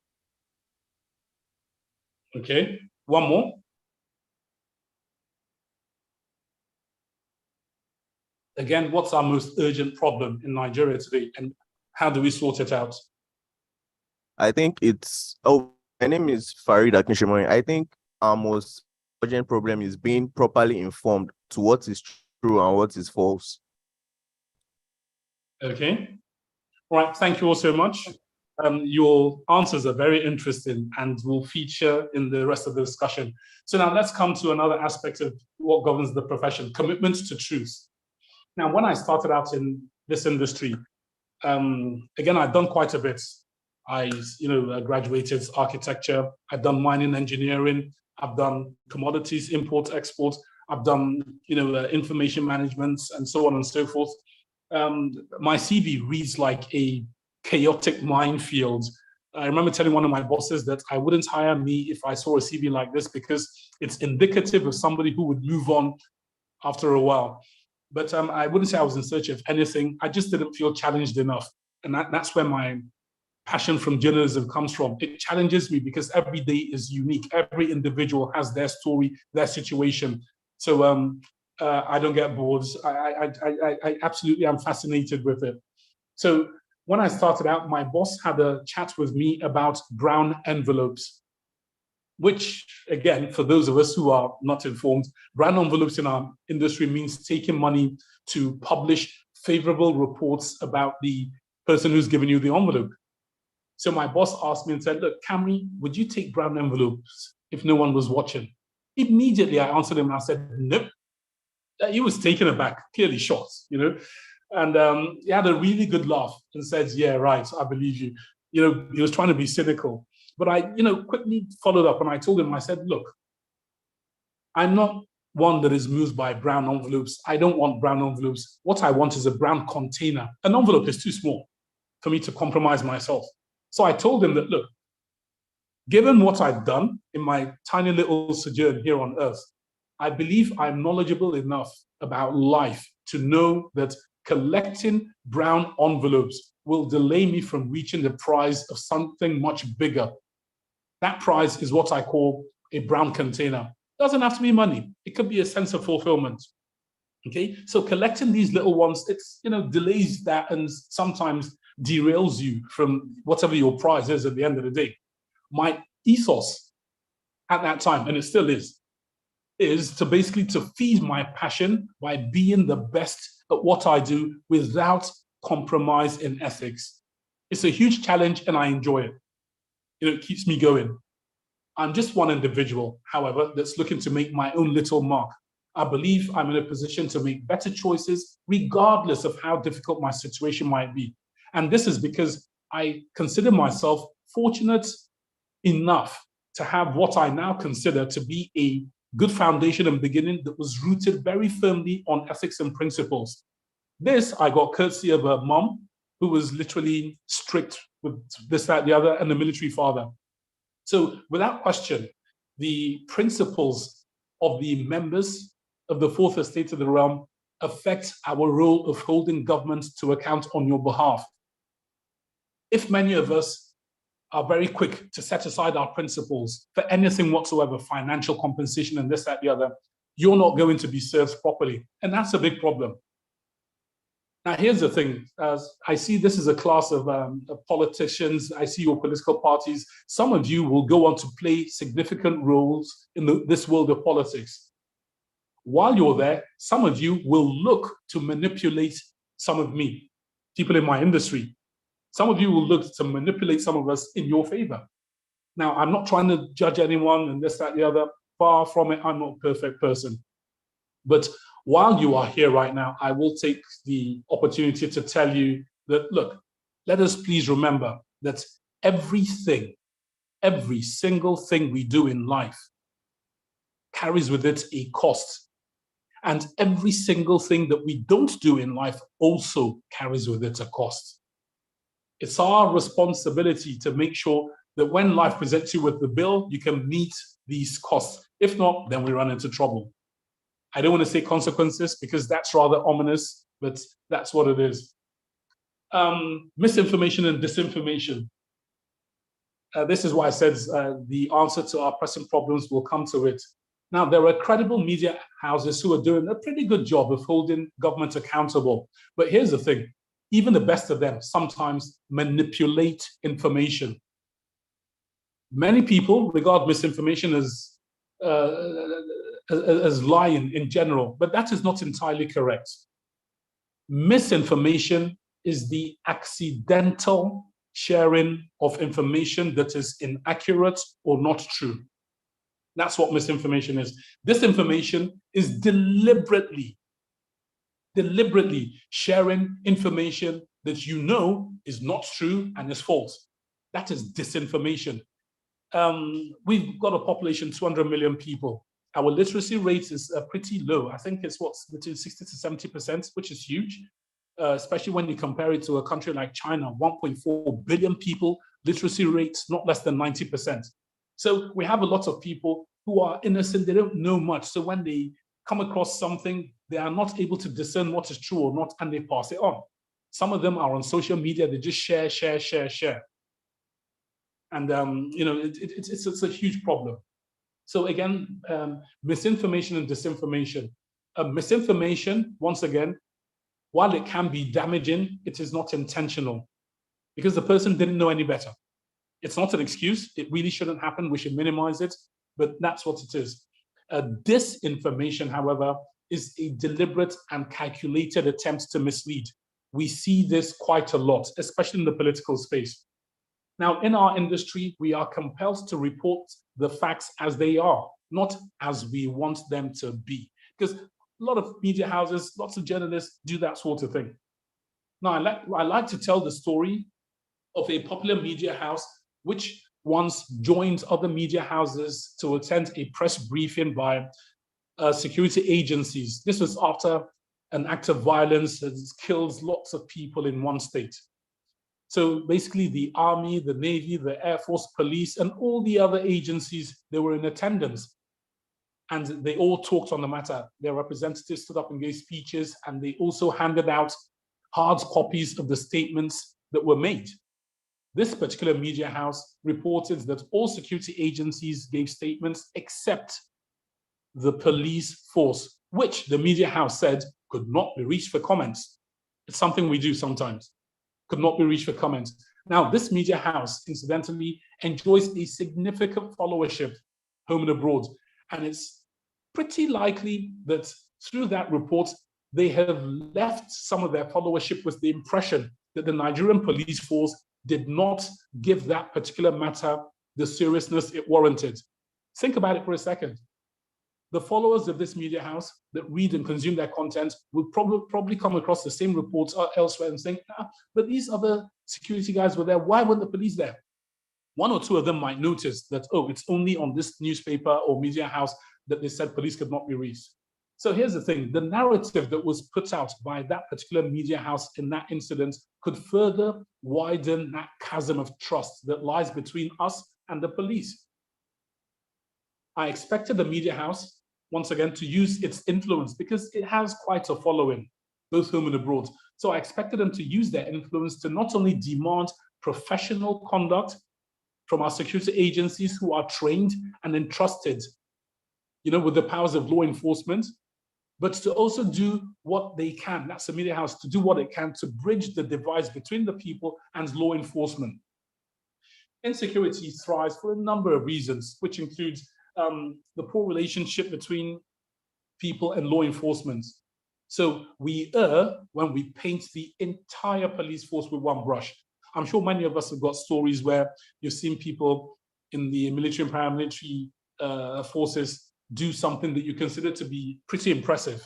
Okay, one more. Again, what's our most urgent problem in Nigeria today and how do we sort it out? I think it's, my name is Farid Akinshimori. I think our most urgent problem is being properly informed to what is true and what is false. Okay. All right. Thank you all so much. Your answers are very interesting and will feature in the rest of the discussion. So now let's come to another aspect of what governs the profession: commitment to truth. Now, when I started out in this industry, again, I've done quite a bit. I graduated architecture. I've done mining engineering. I've done commodities, import, export. I've done, information management and so on and so forth. My CV reads like a chaotic minefield. I remember telling one of my bosses that I wouldn't hire me if I saw a CV like this because it's indicative of somebody who would move on after a while. But I wouldn't say I was in search of anything. I just didn't feel challenged enough. And that's where my passion from journalism comes from. It challenges me because every day is unique. Every individual has their story, their situation. So I don't get bored. I absolutely am fascinated with it. So when I started out, my boss had a chat with me about brown envelopes, which, again, for those of us who are not informed, brown envelopes in our industry means taking money to publish favorable reports about the person who's given you the envelope. So my boss asked me and said, look, Camry, would you take brown envelopes if no one was watching? Immediately, I answered him and I said, nope. He was taken aback, clearly shocked, And he had a really good laugh and said, yeah, right, I believe you. He was trying to be cynical. But I, quickly followed up and I told him, I said, look, I'm not one that is moved by brown envelopes. I don't want brown envelopes. What I want is a brown container. An envelope is too small for me to compromise myself. So I told him that, look, given what I've done in my tiny little sojourn here on Earth, I believe I'm knowledgeable enough about life to know that collecting brown envelopes will delay me from reaching the prize of something much bigger. That prize is what I call a brown container. It doesn't have to be money. It could be a sense of fulfillment. Okay, so collecting these little ones, it's, delays that and sometimes derails you from whatever your prize is at the end of the day. My ethos at that time, and it still is to basically to feed my passion by being the best at what I do without compromise in ethics. It's a huge challenge and I enjoy it. It keeps me going. I'm just one individual, however, that's looking to make my own little mark. I believe I'm in a position to make better choices regardless of how difficult my situation might be. And this is because I consider myself fortunate enough to have what I now consider to be a good foundation and beginning that was rooted very firmly on ethics and principles. This I got courtesy of a mom who was literally strict with this, that, the other, and the military father. So without question, the principles of the members of the Fourth Estate of the Realm affect our role of holding government to account on your behalf. If many of us are very quick to set aside our principles for anything whatsoever, financial compensation and this, that, the other, you're not going to be served properly. And that's a big problem. Now, here's the thing. I see this is a class of politicians. I see your political parties. Some of you will go on to play significant roles in this world of politics. While you're there, some of you will look to manipulate some of me, people in my industry. Some of you will look to manipulate some of us in your favor. Now, I'm not trying to judge anyone and this, that, the other. Far from it, I'm not a perfect person. But while you are here right now, I will take the opportunity to tell you that, look, let us please remember that everything, every single thing we do in life carries with it a cost. And every single thing that we don't do in life also carries with it a cost. It's our responsibility to make sure that when life presents you with the bill, you can meet these costs. If not, then we run into trouble. I don't want to say consequences because that's rather ominous, but that's what it is. Misinformation and disinformation. This is why I said the answer to our pressing problems will come to it. Now, there are credible media houses who are doing a pretty good job of holding government accountable. But here's the thing. Even the best of them sometimes manipulate information. Many people regard misinformation as lying in general, but that is not entirely correct. Misinformation is the accidental sharing of information that is inaccurate or not true. That's what misinformation is. Disinformation is deliberately sharing information that you know is not true and is false. That is disinformation. We've got a population, 200 million people. Our literacy rate is pretty low. I think it's between 60 to 70%, which is huge, especially when you compare it to a country like China, 1.4 billion people, literacy rates not less than 90%. So we have a lot of people who are innocent, they don't know much. So when they come across something, they are not able to discern what is true or not, and they pass it on. Some of them are on social media, they just share. And it's a huge problem. So again, misinformation and disinformation. Misinformation, once again, while it can be damaging, it is not intentional because the person didn't know any better. It's not an excuse. It really shouldn't happen. We should minimize it, but that's what it is. Disinformation, however, is a deliberate and calculated attempt to mislead. We see this quite a lot, especially in the political space. Now, in our industry, we are compelled to report the facts as they are, not as we want them to be. Because a lot of media houses, lots of journalists do that sort of thing. Now, I like to tell the story of a popular media house which once joined other media houses to attend a press briefing by security agencies. This was after an act of violence that kills lots of people in one state. So basically the Army, the Navy, the Air Force, police, and all the other agencies, they were in attendance. And they all talked on the matter. Their representatives stood up and gave speeches, and they also handed out hard copies of the statements that were made. This particular media house reported that all security agencies gave statements except the police force, which the media house said could not be reached for comments. It's something we do sometimes. Could not be reached for comments. Now, this media house, incidentally, enjoys a significant followership home and abroad. And it's pretty likely that through that report, they have left some of their followership with the impression that the Nigerian police force did not give that particular matter the seriousness it warranted. Think about it for a second. The followers of this media house that read and consume their content will probably come across the same reports elsewhere and think, but these other security guys were there. Why weren't the police there? One or two of them might notice that, oh, it's only on this newspaper or media house that they said police could not be reached. So here's the thing, the narrative that was put out by that particular media house in that incident could further widen that chasm of trust that lies between us and the police. I expected the media house, once again, to use its influence because it has quite a following, both home and abroad. So I expected them to use their influence to not only demand professional conduct from our security agencies who are trained and entrusted, with the powers of law enforcement, but to also do what they can, that's the media house, to do what it can to bridge the divide between the people and law enforcement. Insecurity thrives for a number of reasons, which includes the poor relationship between people and law enforcement. So we err when we paint the entire police force with one brush. I'm sure many of us have got stories where you've seen people in the military and paramilitary forces do something that you consider to be pretty impressive.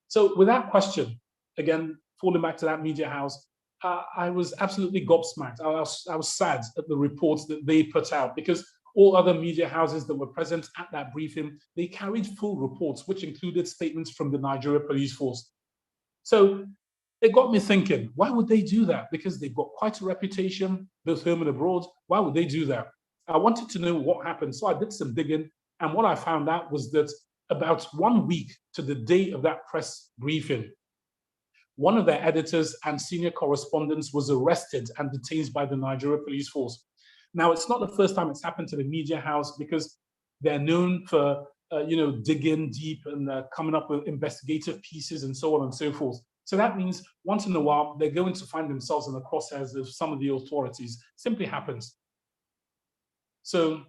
So without question, again, falling back to that media house, I was absolutely gobsmacked. I was sad at the reports that they put out because all other media houses that were present at that briefing, they carried full reports, which included statements from the Nigeria Police Force. So it got me thinking, why would they do that? Because they've got quite a reputation, both home and abroad. Why would they do that? I wanted to know what happened. So I did some digging. And what I found out was that about 1 week to the day of that press briefing, one of their editors and senior correspondents was arrested and detained by the Nigeria Police Force. Now, it's not the first time it's happened to the media house because they're known for, digging deep and coming up with investigative pieces and so on and so forth. So that means once in a while, they're going to find themselves in the crosshairs of some of the authorities. Simply happens. So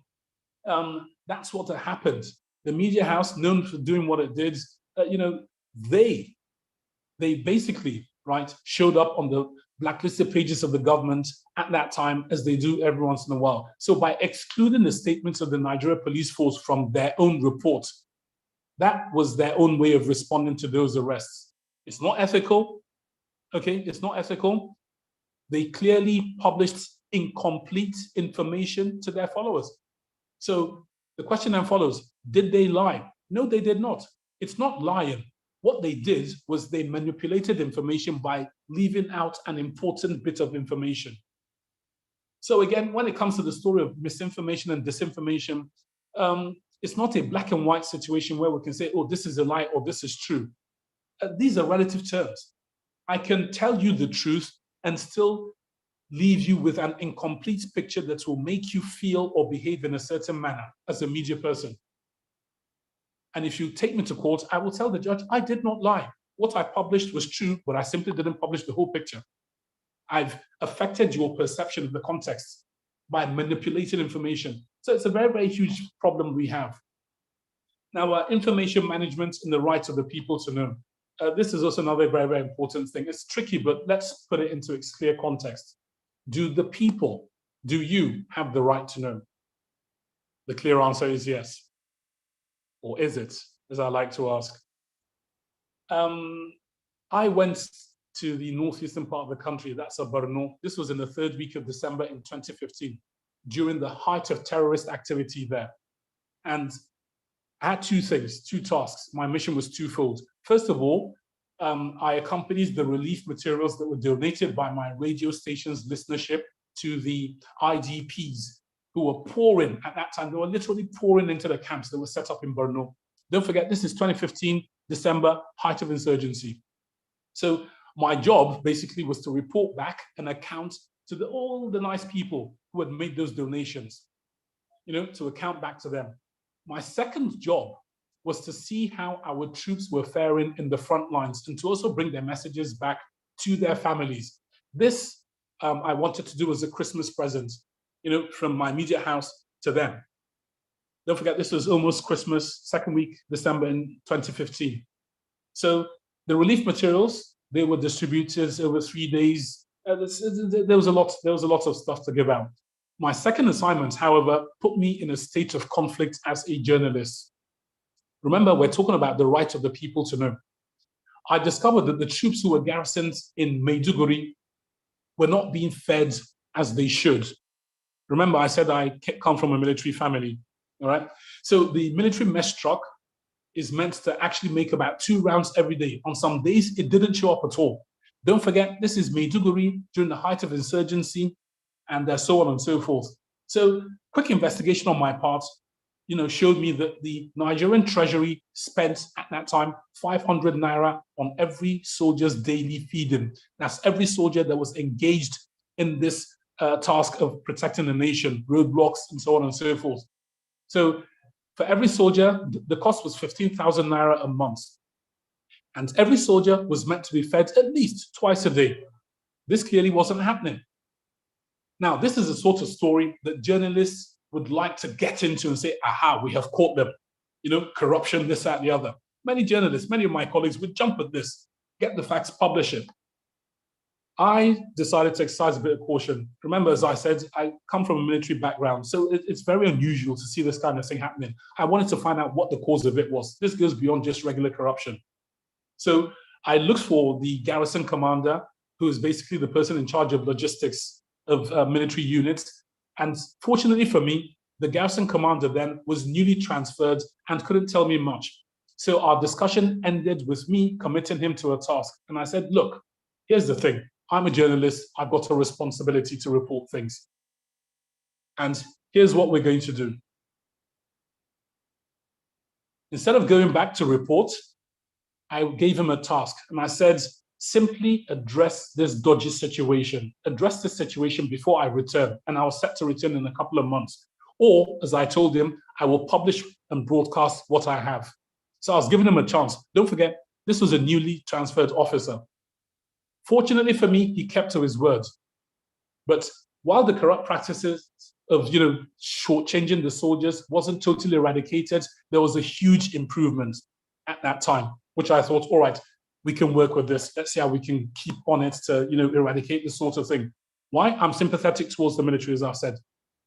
that's what happened. The media house, known for doing what it did, they basically, showed up on the blacklisted pages of the government at that time, as they do every once in a while. So by excluding the statements of the Nigeria Police Force from their own report, that was their own way of responding to those arrests. It's not ethical, okay? It's not ethical. They clearly published incomplete information to their followers. So the question then follows, did they lie? No, they did not. It's not lying. What they did was they manipulated information by leaving out an important bit of information. So again, when it comes to the story of misinformation and disinformation, it's not a black and white situation where we can say, oh, this is a lie or this is true. These are relative terms. I can tell you the truth and still leave you with an incomplete picture that will make you feel or behave in a certain manner as a media person. And if you take me to court, I will tell the judge, I did not lie. What I published was true, but I simply didn't publish the whole picture. I've affected your perception of the context by manipulating information. So it's a very, very huge problem we have. Now, information management and the right of the people to know. This is also another very, very important thing. It's tricky, but let's put it into its clear context. Do the people, do you have the right to know? The clear answer is yes. Or is it, as I like to ask? I went to the northeastern part of the country, that's Borno. This was in the third week of December in 2015, during the height of terrorist activity there. And I had two tasks. My mission was twofold. First of all, I accompanied the relief materials that were donated by my radio station's listenership to the IDPs who were pouring at that time. They were literally pouring into the camps that were set up in Borno. Don't forget, this is 2015, December, height of insurgency. So my job basically was to report back an account to all the nice people who had made those donations, to account back to them. My second job was to see how our troops were faring in the front lines and to also bring their messages back to their families. This I wanted to do as a Christmas present, from my media house to them. Don't forget, this was almost Christmas, second week, December in 2015. So the relief materials, they were distributed over 3 days. There was a lot of stuff to give out. My second assignment, however, put me in a state of conflict as a journalist. Remember, we're talking about the right of the people to know. I discovered that the troops who were garrisoned in Maiduguri were not being fed as they should. Remember, I said I come from a military family, all right? So the military mess truck is meant to actually make about 2 rounds every day. On some days, it didn't show up at all. Don't forget, this is Maiduguri during the height of insurgency, and so on and so forth. So quick investigation on my part, showed me that the Nigerian Treasury spent at that time 500 naira on every soldier's daily feeding. That's every soldier that was engaged in this task of protecting the nation, roadblocks, and so on and so forth. So for every soldier, the cost was 15,000 naira a month. And every soldier was meant to be fed at least twice a day. This clearly wasn't happening. Now, this is the sort of story that journalists would like to get into and say, aha, we have caught them. Corruption, this, that, the other. Many journalists, many of my colleagues would jump at this, get the facts, publish it. I decided to exercise a bit of caution. Remember, as I said, I come from a military background, so it's very unusual to see this kind of thing happening. I wanted to find out what the cause of it was. This goes beyond just regular corruption. So I looked for the garrison commander, who is basically the person in charge of logistics of military units. And fortunately for me, the garrison commander then was newly transferred and couldn't tell me much. So our discussion ended with me committing him to a task. And I said, look, here's the thing. I'm a journalist. I've got a responsibility to report things. And here's what we're going to do. Instead of going back to report, I gave him a task. And I said, simply address this dodgy situation. Address this situation before I return. And I was set to return in a couple of months. Or, as I told him, I will publish and broadcast what I have. So I was giving him a chance. Don't forget, this was a newly transferred officer. Fortunately for me, he kept to his word. But while the corrupt practices of, shortchanging the soldiers wasn't totally eradicated, there was a huge improvement at that time, which I thought, all right, we can work with this. Let's see how we can keep on it to, eradicate this sort of thing. Why? I'm sympathetic towards the military, as I've said.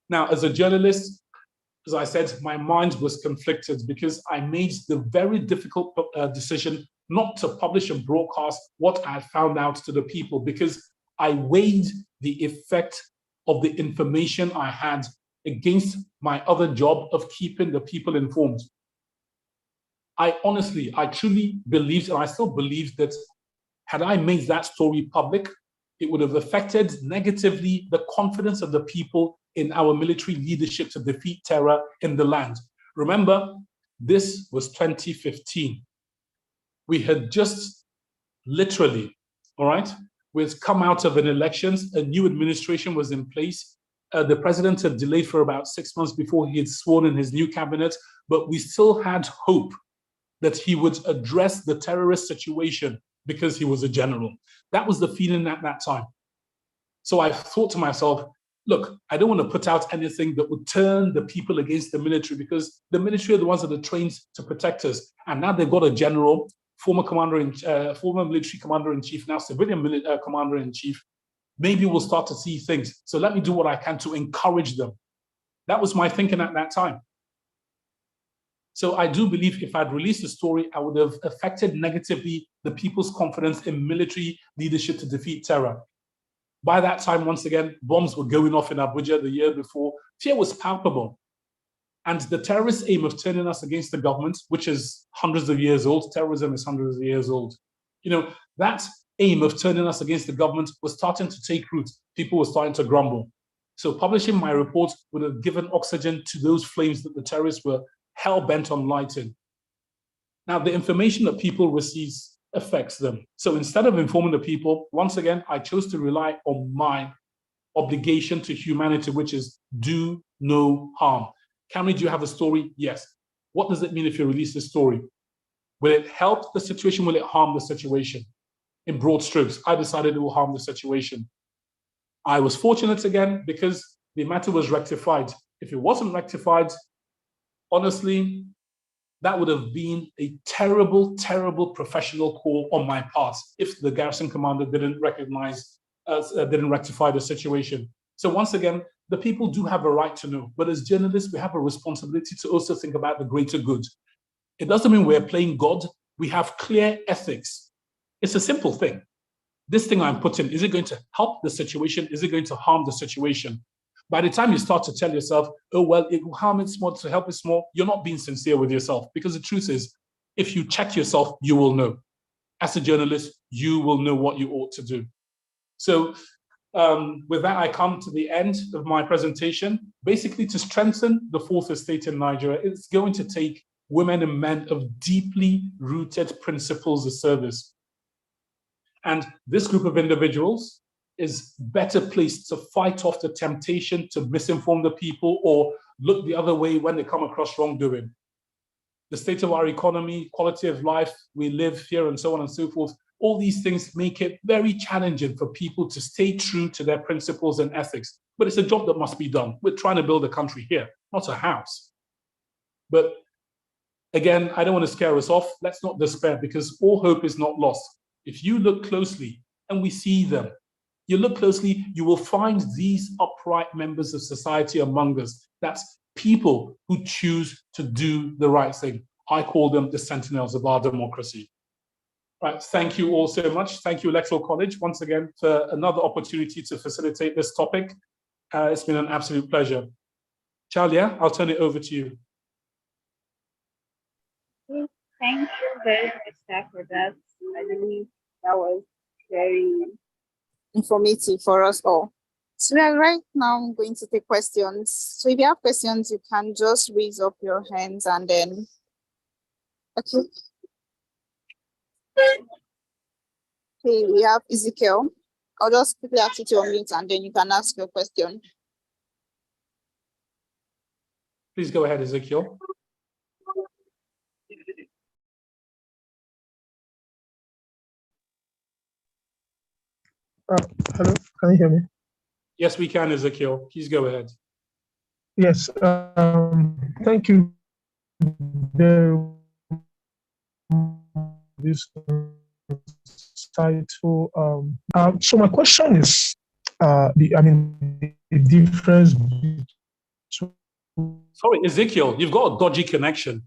Now, as a journalist, as I said, my mind was conflicted because I made the very difficult decision not to publish and broadcast what I had found out to the people, because I weighed the effect of the information I had against my other job of keeping the people informed. I truly believed, and I still believe, that had I made that story public, it would have affected negatively the confidence of the people in our military leadership to defeat terror in the land. Remember, this was 2015. We had just literally, all right, we'd come out of an elections, a new administration was in place. The president had delayed for about 6 months before he had sworn in his new cabinet, but we still had hope that he would address the terrorist situation because he was a general. That was the feeling at that time. So I thought to myself, look, I don't want to put out anything that would turn the people against the military, because the military are the ones that are trained to protect us. And now they've got a general, former military commander-in-chief, now civilian commander-in-chief. Maybe we'll start to see things. So let me do what I can to encourage them. That was my thinking at that time. So I do believe if I'd released the story, I would have affected negatively the people's confidence in military leadership to defeat terror. By that time, once again, bombs were going off in Abuja the year before. Fear was palpable. And the terrorist aim of turning us against the government, which is hundreds of years old, terrorism is hundreds of years old. That aim of turning us against the government was starting to take root. People were starting to grumble. So publishing my report would have given oxygen to those flames that the terrorists were hell-bent on lighting. Now, the information that people receive affects them. So instead of informing the people, once again, I chose to rely on my obligation to humanity, which is do no harm. Camry, do you have a story? Yes. What does it mean if you release the story? Will it help the situation? Will it harm the situation? In broad strokes, I decided it will harm the situation. I was fortunate again because the matter was rectified. If it wasn't rectified, honestly, that would have been a terrible, terrible professional call on my part if the garrison commander didn't rectify the situation. So once again, the people do have a right to know, but as journalists, we have a responsibility to also think about the greater good. It doesn't mean we're playing God. We have clear ethics. It's a simple thing. This thing I'm putting, is it going to help the situation? Is it going to harm the situation? By the time you start to tell yourself, oh, well, it will harm it small to help it small, you're not being sincere with yourself. Because the truth is, if you check yourself, you will know. As a journalist, you will know what you ought to do. So with that, I come to the end of my presentation. Basically, to strengthen the fourth estate in Nigeria, it's going to take women and men of deeply rooted principles of service. And this group of individuals is better placed to fight off the temptation to misinform the people or look the other way when they come across wrongdoing. The state of our economy, quality of life, we live here, and so on and so forth, all these things make it very challenging for people to stay true to their principles and ethics. But it's a job that must be done. We're trying to build a country here, not a house. But again, I don't want to scare us off. Let's not despair, because all hope is not lost. If you look closely, and we see them, you look closely, you will find these upright members of society among us. That's people who choose to do the right thing. I call them the sentinels of our democracy. Right, thank you all so much. Thank you, Electoral College, once again, for another opportunity to facilitate this topic. It's been an absolute pleasure. Chalia, I'll turn it over to you. Thank you very much, sir, for that. I believe that was very informative for us all. So we are right now going to take questions. So if you have questions, you can just raise up your hands and then, okay. Okay, we have Ezekiel. I'll just quickly ask you to unmute and then you can ask your question. Please go ahead, Ezekiel. Hello, can you hear me? Yes, we can, Ezekiel. Please go ahead. Yes, thank you very much for this So my question is, the difference between. Sorry, Ezekiel, you've got a dodgy connection.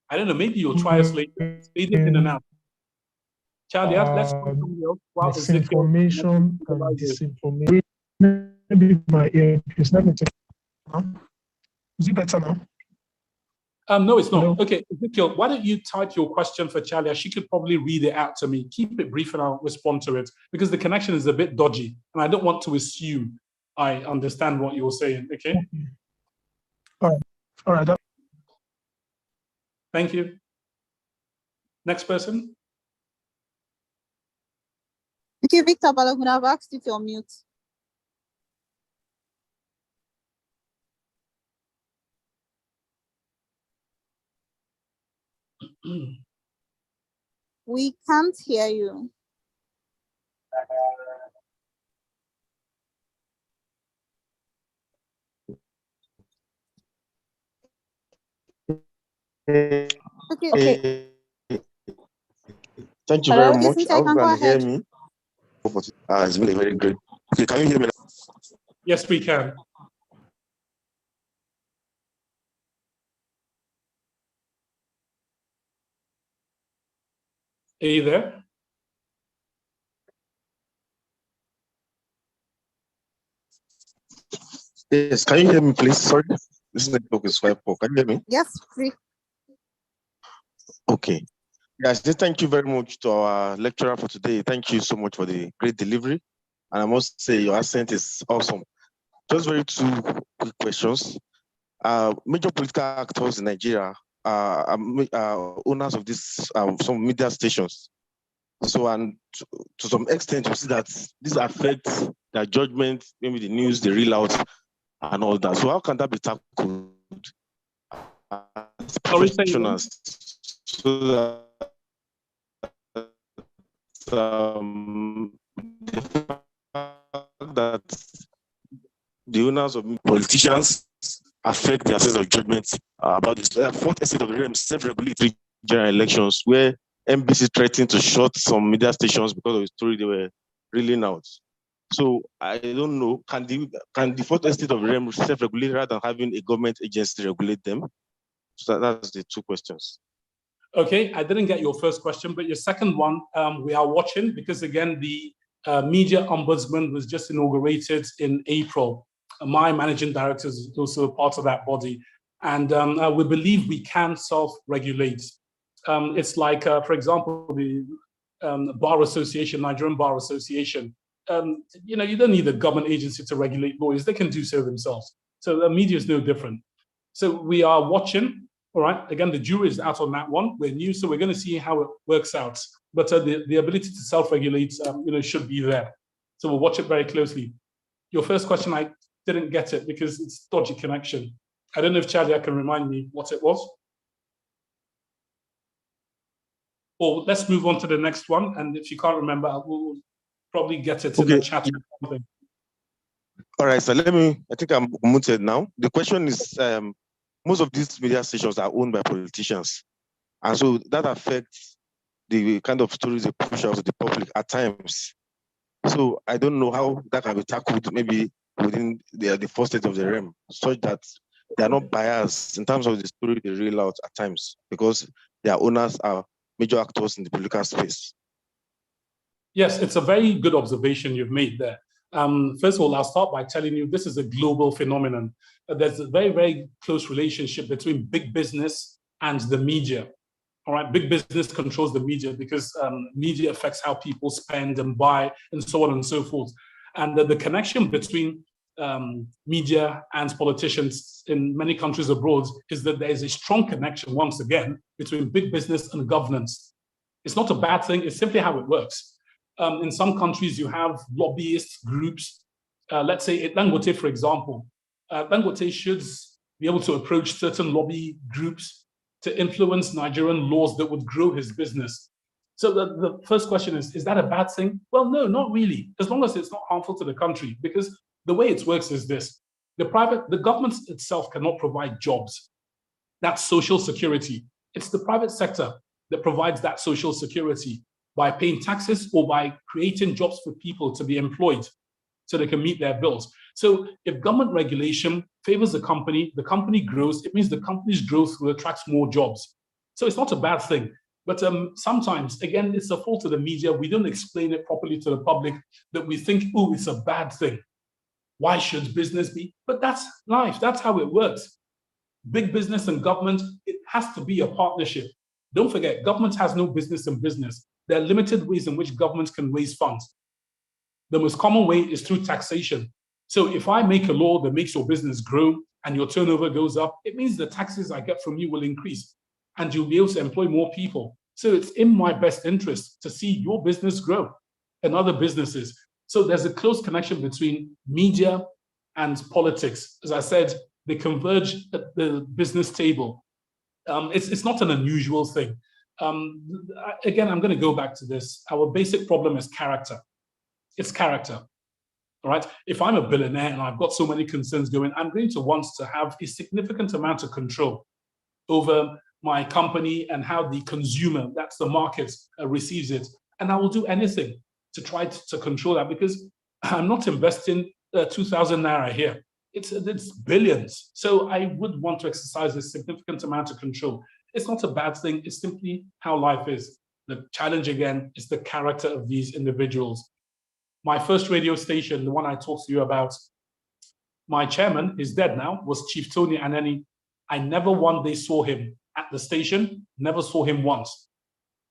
I don't know, maybe you'll try us later. Fade in and out. Charlie, let's find somebody else while Ezekiel. Misinformation and disinformation. Maybe my earpiece. Let me check. Is it better now? No, it's not. No. Okay, Ezekiel, why don't you type your question for Charlie? She could probably read it out to me. Keep it brief and I'll respond to it because the connection is a bit dodgy and I don't want to assume I understand what you're saying, okay? All right. Thank you. Next person. Okay, Victor Balogun, I've asked you to unmute. We can't hear you. Okay. Thank you Hello, very much. Cynthia, I you hope can you go can hear ahead. me. It's really very good. Okay, can you hear me now? Yes, we can. Are you there? Yes, can you hear me, please? Sorry, this network is quite poor. Can you hear me? Yes, free. Okay. Yes, thank you very much to our lecturer for today. Thank you so much for the great delivery. And I must say your accent is awesome. Just very two quick questions. Major political actors in Nigeria are owners of this some media stations. So, and to some extent, you see that this affects their judgment, maybe the news, the real out, and all that. So, how can that be tackled as professionals? So that that the owners of politicians affect their sense of judgment about this. Fourth estate of the realm, self-regulatory general elections, where NBC threatened to shut some media stations because of the story they were reeling out. So I don't know, can the fourth estate of the realm self-regulate rather than having a government agency regulate them? So that's the two questions. Okay, I didn't get your first question, but your second one, we are watching because again, the media ombudsman was just inaugurated in April. My managing director is also a part of that body. And we believe we can self-regulate. It's like, for example, the Bar Association, Nigerian Bar Association. You don't need a government agency to regulate lawyers. They can do so themselves. So the media is no different. So we are watching. All right. Again, the jury is out on that one. We're new, so we're going to see how it works out. But the ability to self-regulate, should be there. So we'll watch it very closely. Your first question, I didn't get it because it's dodgy connection. I don't know if Charlie can remind me what it was. Or let's move on to the next one. And if you can't remember, we'll probably get it in the chat. All right. So I think I'm muted now. The question is, most of these media stations are owned by politicians. And so that affects the kind of stories they push out to the public at times. So I don't know how that can be tackled maybe within the first state of the realm, such that they are not biased in terms of the story they reel out at times, because their owners are major actors in the political space. Yes, it's a very good observation you've made there. First of all, I'll start by telling you this is a global phenomenon. There's a very, very close relationship between big business and the media. All right, big business controls the media because media affects how people spend and buy and so on and so forth. And the connection between media and politicians in many countries abroad is that there is a strong connection, once again, between big business and governance. It's not a bad thing, it's simply how it works. In some countries, you have lobbyist groups. Let's say at Dangote, for example, Dangote should be able to approach certain lobby groups to influence Nigerian laws that would grow his business. So the first question is that a bad thing? Well, no, not really, as long as it's not harmful to the country, because the way it works is this. The government itself cannot provide jobs. That's social security. It's the private sector that provides that social security. by paying taxes or by creating jobs for people to be employed so they can meet their bills. So if government regulation favors the company grows, it means the company's growth will attract more jobs. So it's not a bad thing. But sometimes, again, it's the fault of the media. We don't explain it properly to the public, that we think, oh, it's a bad thing. Why should business be? But that's life. That's how it works. Big business and government, it has to be a partnership. Don't forget, government has no business in business. There are limited ways in which governments can raise funds. The most common way is through taxation. So if I make a law that makes your business grow and your turnover goes up, it means the taxes I get from you will increase and you'll be able to employ more people. So it's in my best interest to see your business grow and other businesses. So there's a close connection between media and politics. As I said, they converge at the business table. It's not an unusual thing. Again, I'm going to go back to this. Our basic problem is character. It's character. All right. If I'm a billionaire and I've got so many concerns going, I'm going to want to have a significant amount of control over my company and how the consumer, that's the market, receives it. And I will do anything to try to control that, because I'm not investing 2,000 naira here. It's billions. So I would want to exercise a significant amount of control. It's not a bad thing. It's simply how life is. The challenge, again, is the character of these individuals. My first radio station, the one I talked to you about, my chairman is dead now, was Chief Tony Aneni. I never one day saw him at the station, never saw him once.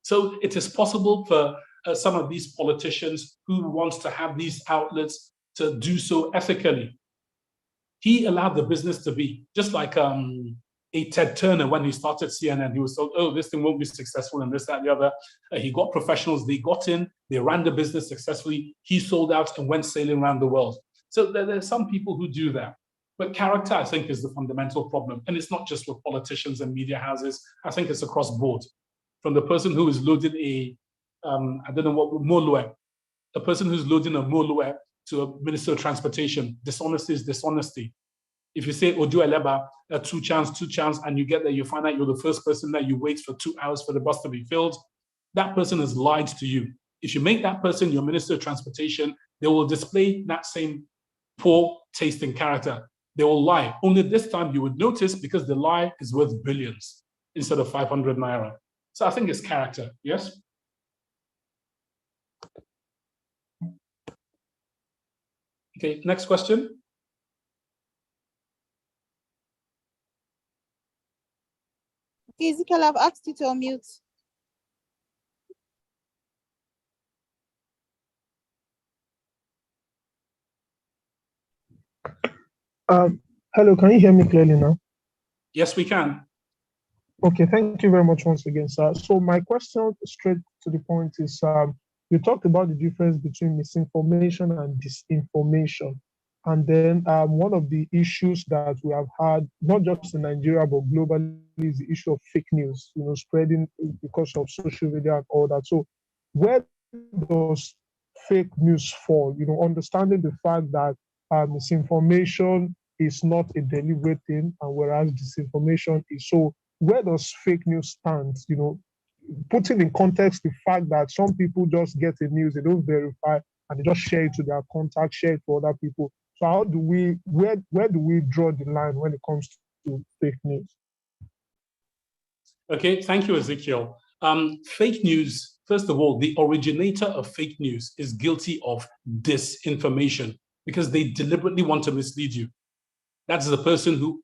So it is possible for some of these politicians who want to have these outlets to do so ethically. He allowed the business to be, just like a Ted Turner when he started CNN. He was told, oh, this thing won't be successful and this, that, and the other. He got professionals, they got in, they ran the business successfully. He sold out and went sailing around the world. So there are some people who do that. But character, I think, is the fundamental problem. And it's not just with politicians and media houses. I think it's across board. From the person who is loading I don't know what, Molue, the person who's loading a Molue to a Minister of Transportation. Dishonesty is dishonesty. If you say Ojo Eleba, two chance, and you get there, you find out you're the first person that you wait for 2 hours for the bus to be filled, that person has lied to you. If you make that person your Minister of Transportation, they will display that same poor taste in character. They will lie. Only this time you would notice, because the lie is worth billions instead of 500 naira. So I think it's character, yes? Okay, next question. Okay, Ezekiel, I've asked you to unmute. Hello, can you hear me clearly now? Yes, we can. Okay, thank you very much once again, sir. So my question straight to the point is, you talked about the difference between misinformation and disinformation. And then one of the issues that we have had, not just in Nigeria, but globally, is the issue of fake news, spreading because of social media and all that. So where does fake news fall? Understanding the fact that misinformation is not a deliberate thing, and whereas disinformation is. So where does fake news stand? Putting in context the fact that some people just get the news, they don't verify, and they just share it to their contacts, share it to other people. So how do where do we draw the line when it comes to fake news? Okay, thank you, Ezekiel. Fake news, first of all, the originator of fake news is guilty of disinformation because they deliberately want to mislead you. That's the person who,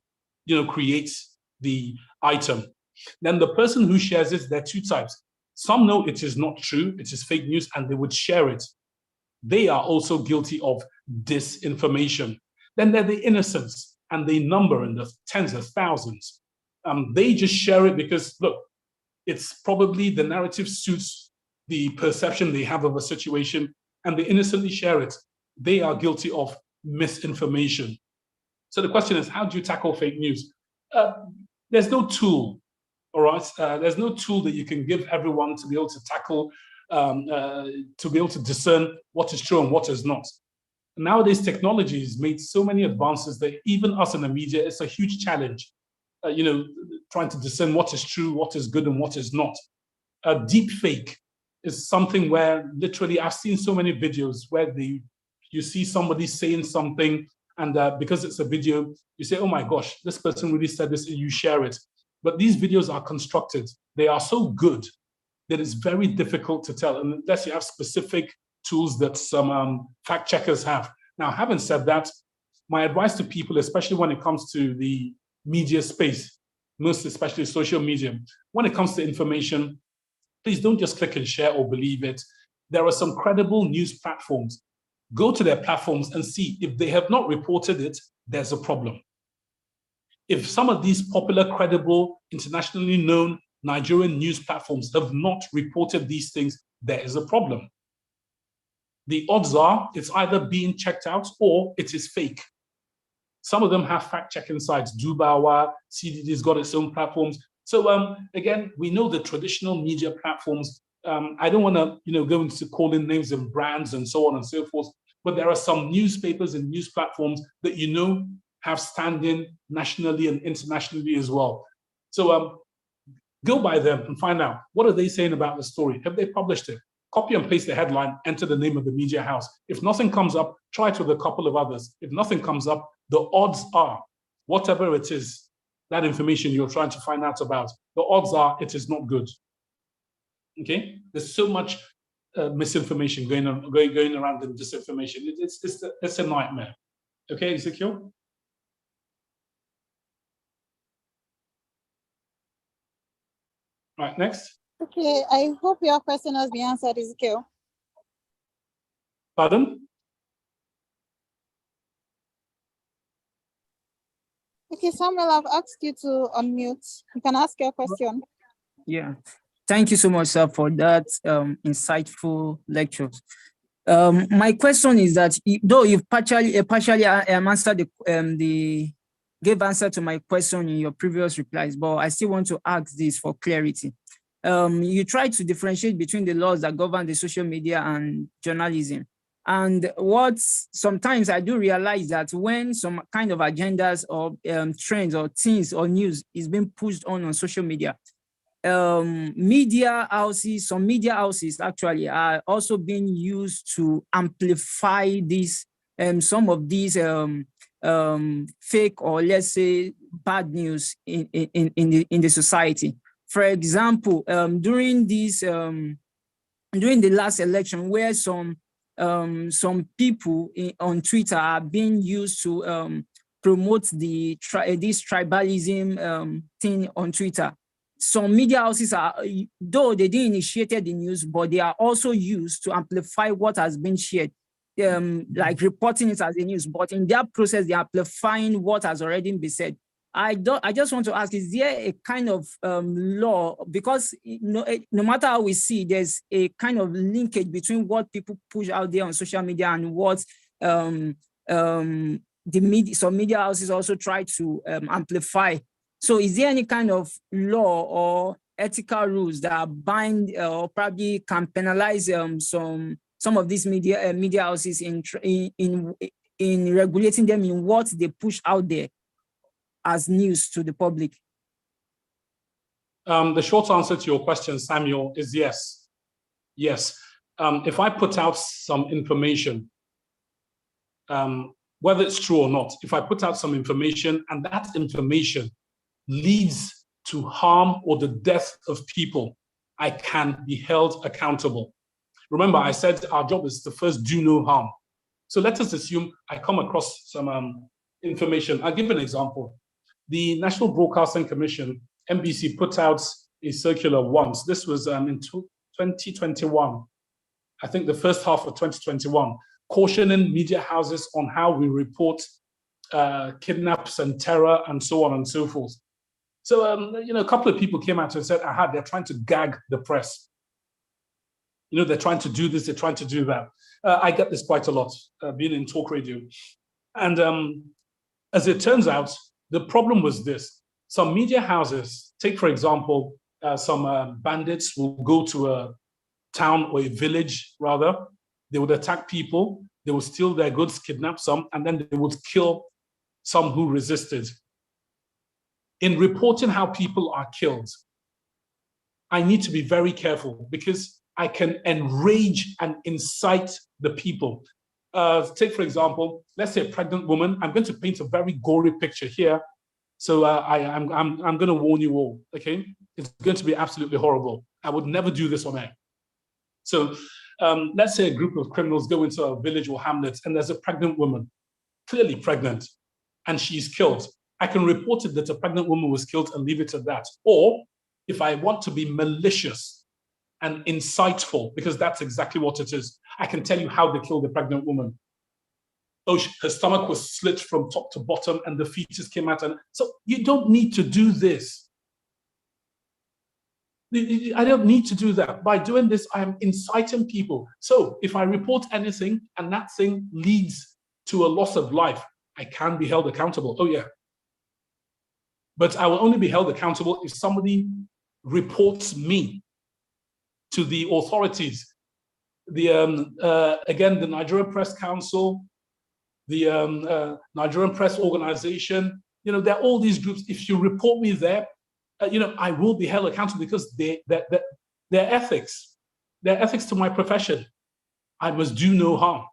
creates the item. Then the person who shares it, there are two types. Some know it is not true, it is fake news, and they would share it. They are also guilty of disinformation. Then there are the innocents, and they number in the tens of thousands. They just share it because, look, it's probably the narrative suits the perception they have of a situation, and they innocently share it. They are guilty of misinformation. So the question is, how do you tackle fake news? There's no tool, all right? There's no tool that you can give everyone to be able to tackle, to be able to discern what is true and what is not. Nowadays, technology has made so many advances that even us in the media, it's a huge challenge, trying to discern what is true, what is good, and what is not. Deep fake is something where literally I've seen so many videos where you see somebody saying something, and because it's a video, you say, oh my gosh, this person really said this, and you share it. But these videos are constructed. They are so good that it's very difficult to tell, unless you have specific tools that some fact checkers have. Now, having said that, my advice to people, especially when it comes to the media space, most especially social media, when it comes to information, please don't just click and share or believe it. There are some credible news platforms. Go to their platforms and see if they have not reported it, there's a problem. If some of these popular, credible, internationally known Nigerian news platforms have not reported these things, there is a problem. The odds are it's either being checked out or it is fake. Some of them have fact-checking sites. Dubawa, CDD's got its own platforms. So again, we know the traditional media platforms. I don't want to, go into calling names of brands and so on and so forth, but there are some newspapers and news platforms that have standing nationally and internationally as well. So go by them and find out, what are they saying about the story? Have they published it? Copy and paste the headline, enter the name of the media house. If nothing comes up, try it with a couple of others. If nothing comes up, the odds are, whatever it is, that information you're trying to find out about, the odds are it is not good. Okay? There's so much misinformation going around and disinformation. It's a nightmare. Okay, Ezekiel? Right, next. Okay, I hope your question has been answered, Ezekiel. Pardon? Okay, Samuel, I've asked you to unmute. You can ask your question. Yeah, thank you so much, sir, for that insightful lecture. My question is that though you've partially answered gave answer to my question in your previous replies, but I still want to ask this for clarity. You try to differentiate between the laws that govern the social media and journalism. And what sometimes I do realize that when some kind of agendas or trends or things or news is being pushed on social media, some media houses actually are also being used to amplify this some of these fake, or let's say bad news in the society. For example, during the last election, where some people on Twitter are being used to promote this tribalism thing on Twitter. Some media houses are, though they didn't initiate the news, but they are also used to amplify what has been shared, like reporting it as a news. But in their process, they're amplifying what has already been said. I just want to ask, is there a kind of law, because no matter how we see, there's a kind of linkage between what people push out there on social media and what some media houses also try to amplify. So is there any kind of law or ethical rules that bind or probably can penalize some of these media houses in regulating them in what they push out there as news to the public? The short answer to your question, Samuel, is yes. Yes. If I put out some information, whether it's true or not, if I put out some information and that information leads to harm or the death of people, I can be held accountable. Remember, I said our job is to first do no harm. So let us assume I come across some information. I'll give an example. The National Broadcasting Commission, NBC, put out a circular once. This was in 2021, I think the first half of 2021, cautioning media houses on how we report kidnaps and terror and so on and so forth. So, a couple of people came out and said, aha, they're trying to gag the press. They're trying to do this, they're trying to do that. I get this quite a lot, being in talk radio. And as it turns out, the problem was this. Some media houses, take for example, some bandits will go to a town or a village rather. They would attack people, they would steal their goods, kidnap some, and then they would kill some who resisted. In reporting how people are killed, I need to be very careful, because I can enrage and incite the people. Take, for example, let's say a pregnant woman. I'm going to paint a very gory picture here. So I'm going to warn you all, okay? It's going to be absolutely horrible. I would never do this on air. So let's say a group of criminals go into a village or hamlet and there's a pregnant woman, clearly pregnant, and she's killed. I can report it that a pregnant woman was killed and leave it at that. Or if I want to be malicious and insightful, because that's exactly what it is, I can tell you how they killed the pregnant woman. Oh, her stomach was slit from top to bottom and the fetus came out. And so you don't need to do this. I don't need to do that. By doing this, I'm inciting people. So if I report anything and that thing leads to a loss of life, I can be held accountable. Oh yeah. But I will only be held accountable if somebody reports me to the authorities. Again, the Nigerian Press Council, the Nigerian Press Organization, there are all these groups. If you report me there, I will be held accountable because their ethics to my profession. I must do no harm.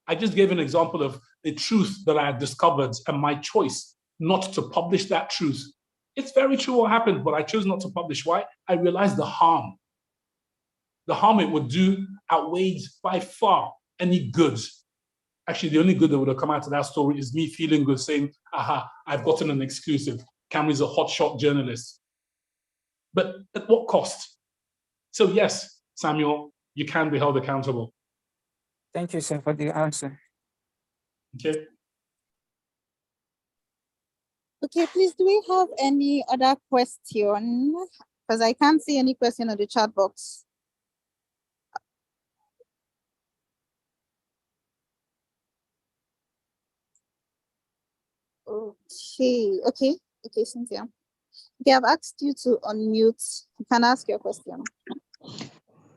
I just gave an example of the truth that I had discovered and my choice not to publish that truth. It's very true what happened, but I chose not to publish. Why? I realized the harm. The harm it would do outweighed by far any good. Actually, the only good that would have come out of that story is me feeling good, saying, aha, I've gotten an exclusive. Cameron's a hotshot journalist. But at what cost? So yes, Samuel, you can be held accountable. Thank you, sir, for the answer. Okay. Okay, please, do we have any other question? Because I can't see any question on the chat box. Okay, Cynthia. Okay, I've asked you to unmute. You can ask your question.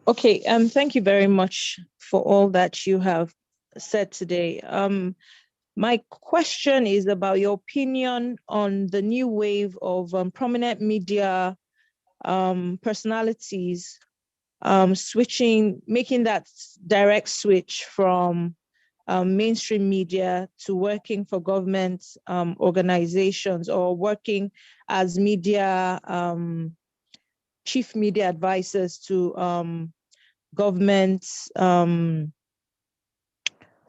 Okay, thank you very much for all that you have said today. My question is about your opinion on the new wave of prominent media personalities making that direct switch from mainstream media to working for government organizations or working as media chief media advisors to government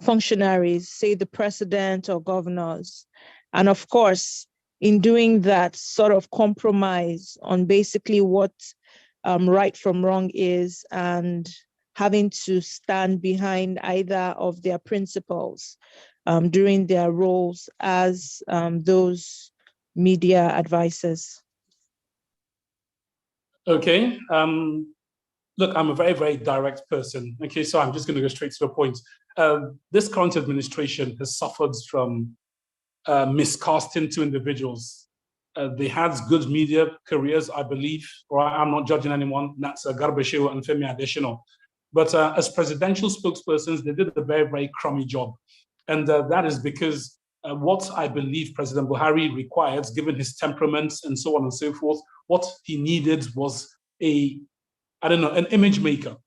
functionaries, say the president or governors. And of course, in doing that, sort of compromise on basically what right from wrong is and having to stand behind either of their principles during their roles as those media advisors. Okay. Look, I'm a very, very direct person. Okay, so I'm just going to go straight to the point. This current administration has suffered from miscasting to individuals. They had good media careers, I believe, or I'm not judging anyone. That's Garbashew and Femi Adesina. But as presidential spokespersons, they did a very, very crummy job. And that is because what I believe President Buhari requires, given his temperaments and so on and so forth, what he needed was an image maker.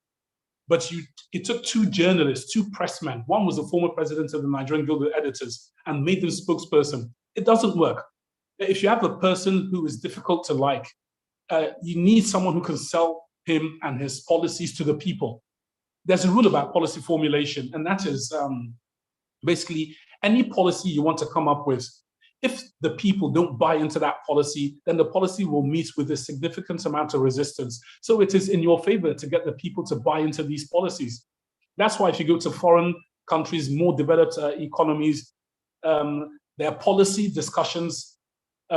But it took two journalists, two pressmen. One was the former president of the Nigerian Guild of Editors and made them spokesperson. It doesn't work. If you have a person who is difficult to like, you need someone who can sell him and his policies to the people. There's a rule about policy formulation, and that is basically any policy you want to come up with. If the people don't buy into that policy, then the policy will meet with a significant amount of resistance. So it is in your favor to get the people to buy into these policies. That's why if you go to foreign countries, more developed economies, their policy discussions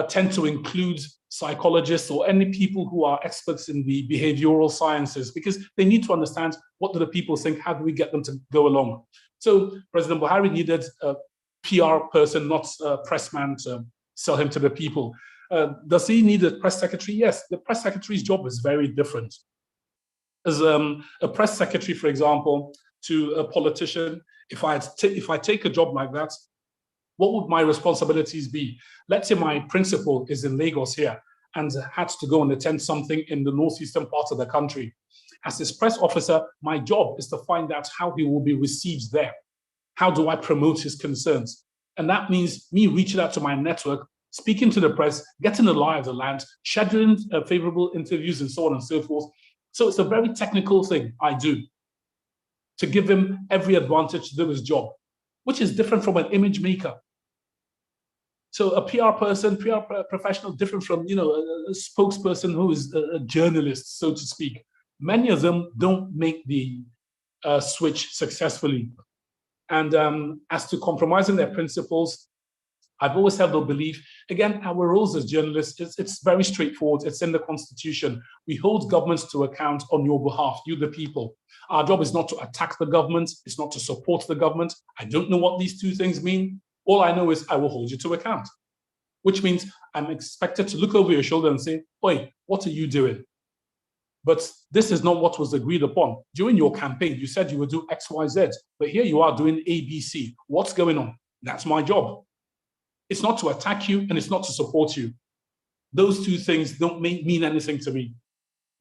tend to include psychologists or any people who are experts in the behavioral sciences, because they need to understand what do the people think, how do we get them to go along. So President Buhari needed a PR person, not a pressman, to sell him to the people. Does he need a press secretary? Yes, the press secretary's job is very different. As a press secretary, for example, to a politician, if I take a job like that, what would my responsibilities be? Let's say my principal is in Lagos here and had to go and attend something in the northeastern part of the country. as his press officer, my job is to find out how he will be received there. How do I promote his concerns? And that means me reaching out to my network, speaking to the press, getting the lie of the land, scheduling favorable interviews and so on and so forth. So it's a very technical thing I do to give him every advantage to do his job, which is different from an image maker. So a PR person, PR professional, different from, you know, a spokesperson who is a journalist, so to speak. Many of them don't make the switch successfully. And as to compromising their principles, I've always held the belief, again, our roles as journalists, it's very straightforward. It's in the Constitution. We hold governments to account on your behalf, you the people. Our job is not to attack the government. It's not to support the government. I don't know what these two things mean. All I know is I will hold you to account, which means I'm expected to look over your shoulder and say, oi, what are you doing? But this is not what was agreed upon. During your campaign, you said you would do X, Y, Z, but here you are doing A, B, C. What's going on? That's my job. It's not to attack you and it's not to support you. Those two things don't mean anything to me.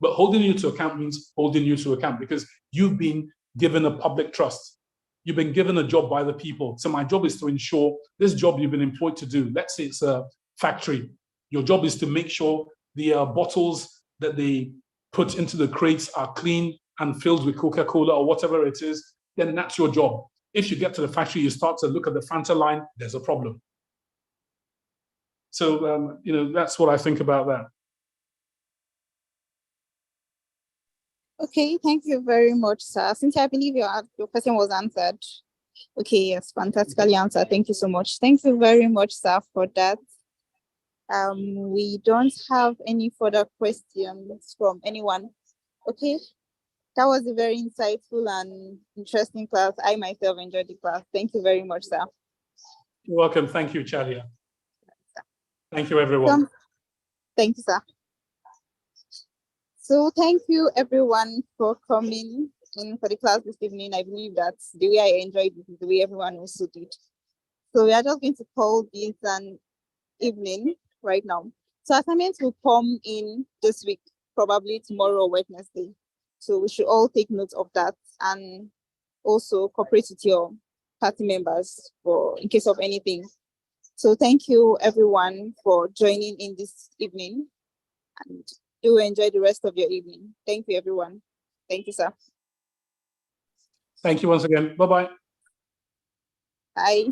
But holding you to account means holding you to account because you've been given a public trust. You've been given a job by the people. So my job is to ensure this job you've been employed to do. Let's say it's a factory. Your job is to make sure the bottles that they put into the crates are clean and filled with Coca-Cola or whatever it is. Then that's your job. If you get to the factory, you start to look at the Fanta line, there's a problem. So, you know, that's what I think about that. Okay, thank you very much, sir. Since I believe your question was answered. Okay, yes, fantastically answered. Thank you so much. Thank you very much, sir, for that. We don't have any further questions from anyone. Okay, that was a very insightful and interesting class. I myself enjoyed the class. Thank you very much, sir. You're welcome. Thank you, Chadia. Thank you, everyone. Thank you, sir. So thank you, everyone, for coming in for the class this evening. I believe that the way I enjoyed it is the way everyone also did. So we are just going to call this an evening right now. So assignments will come in this week, probably tomorrow or Wednesday. So we should all take note of that and also cooperate with your party members for in case of anything. So thank you, everyone, for joining in this evening. And do enjoy the rest of your evening. Thank you, everyone. Thank you, sir. Thank you once again. Bye-bye. Bye.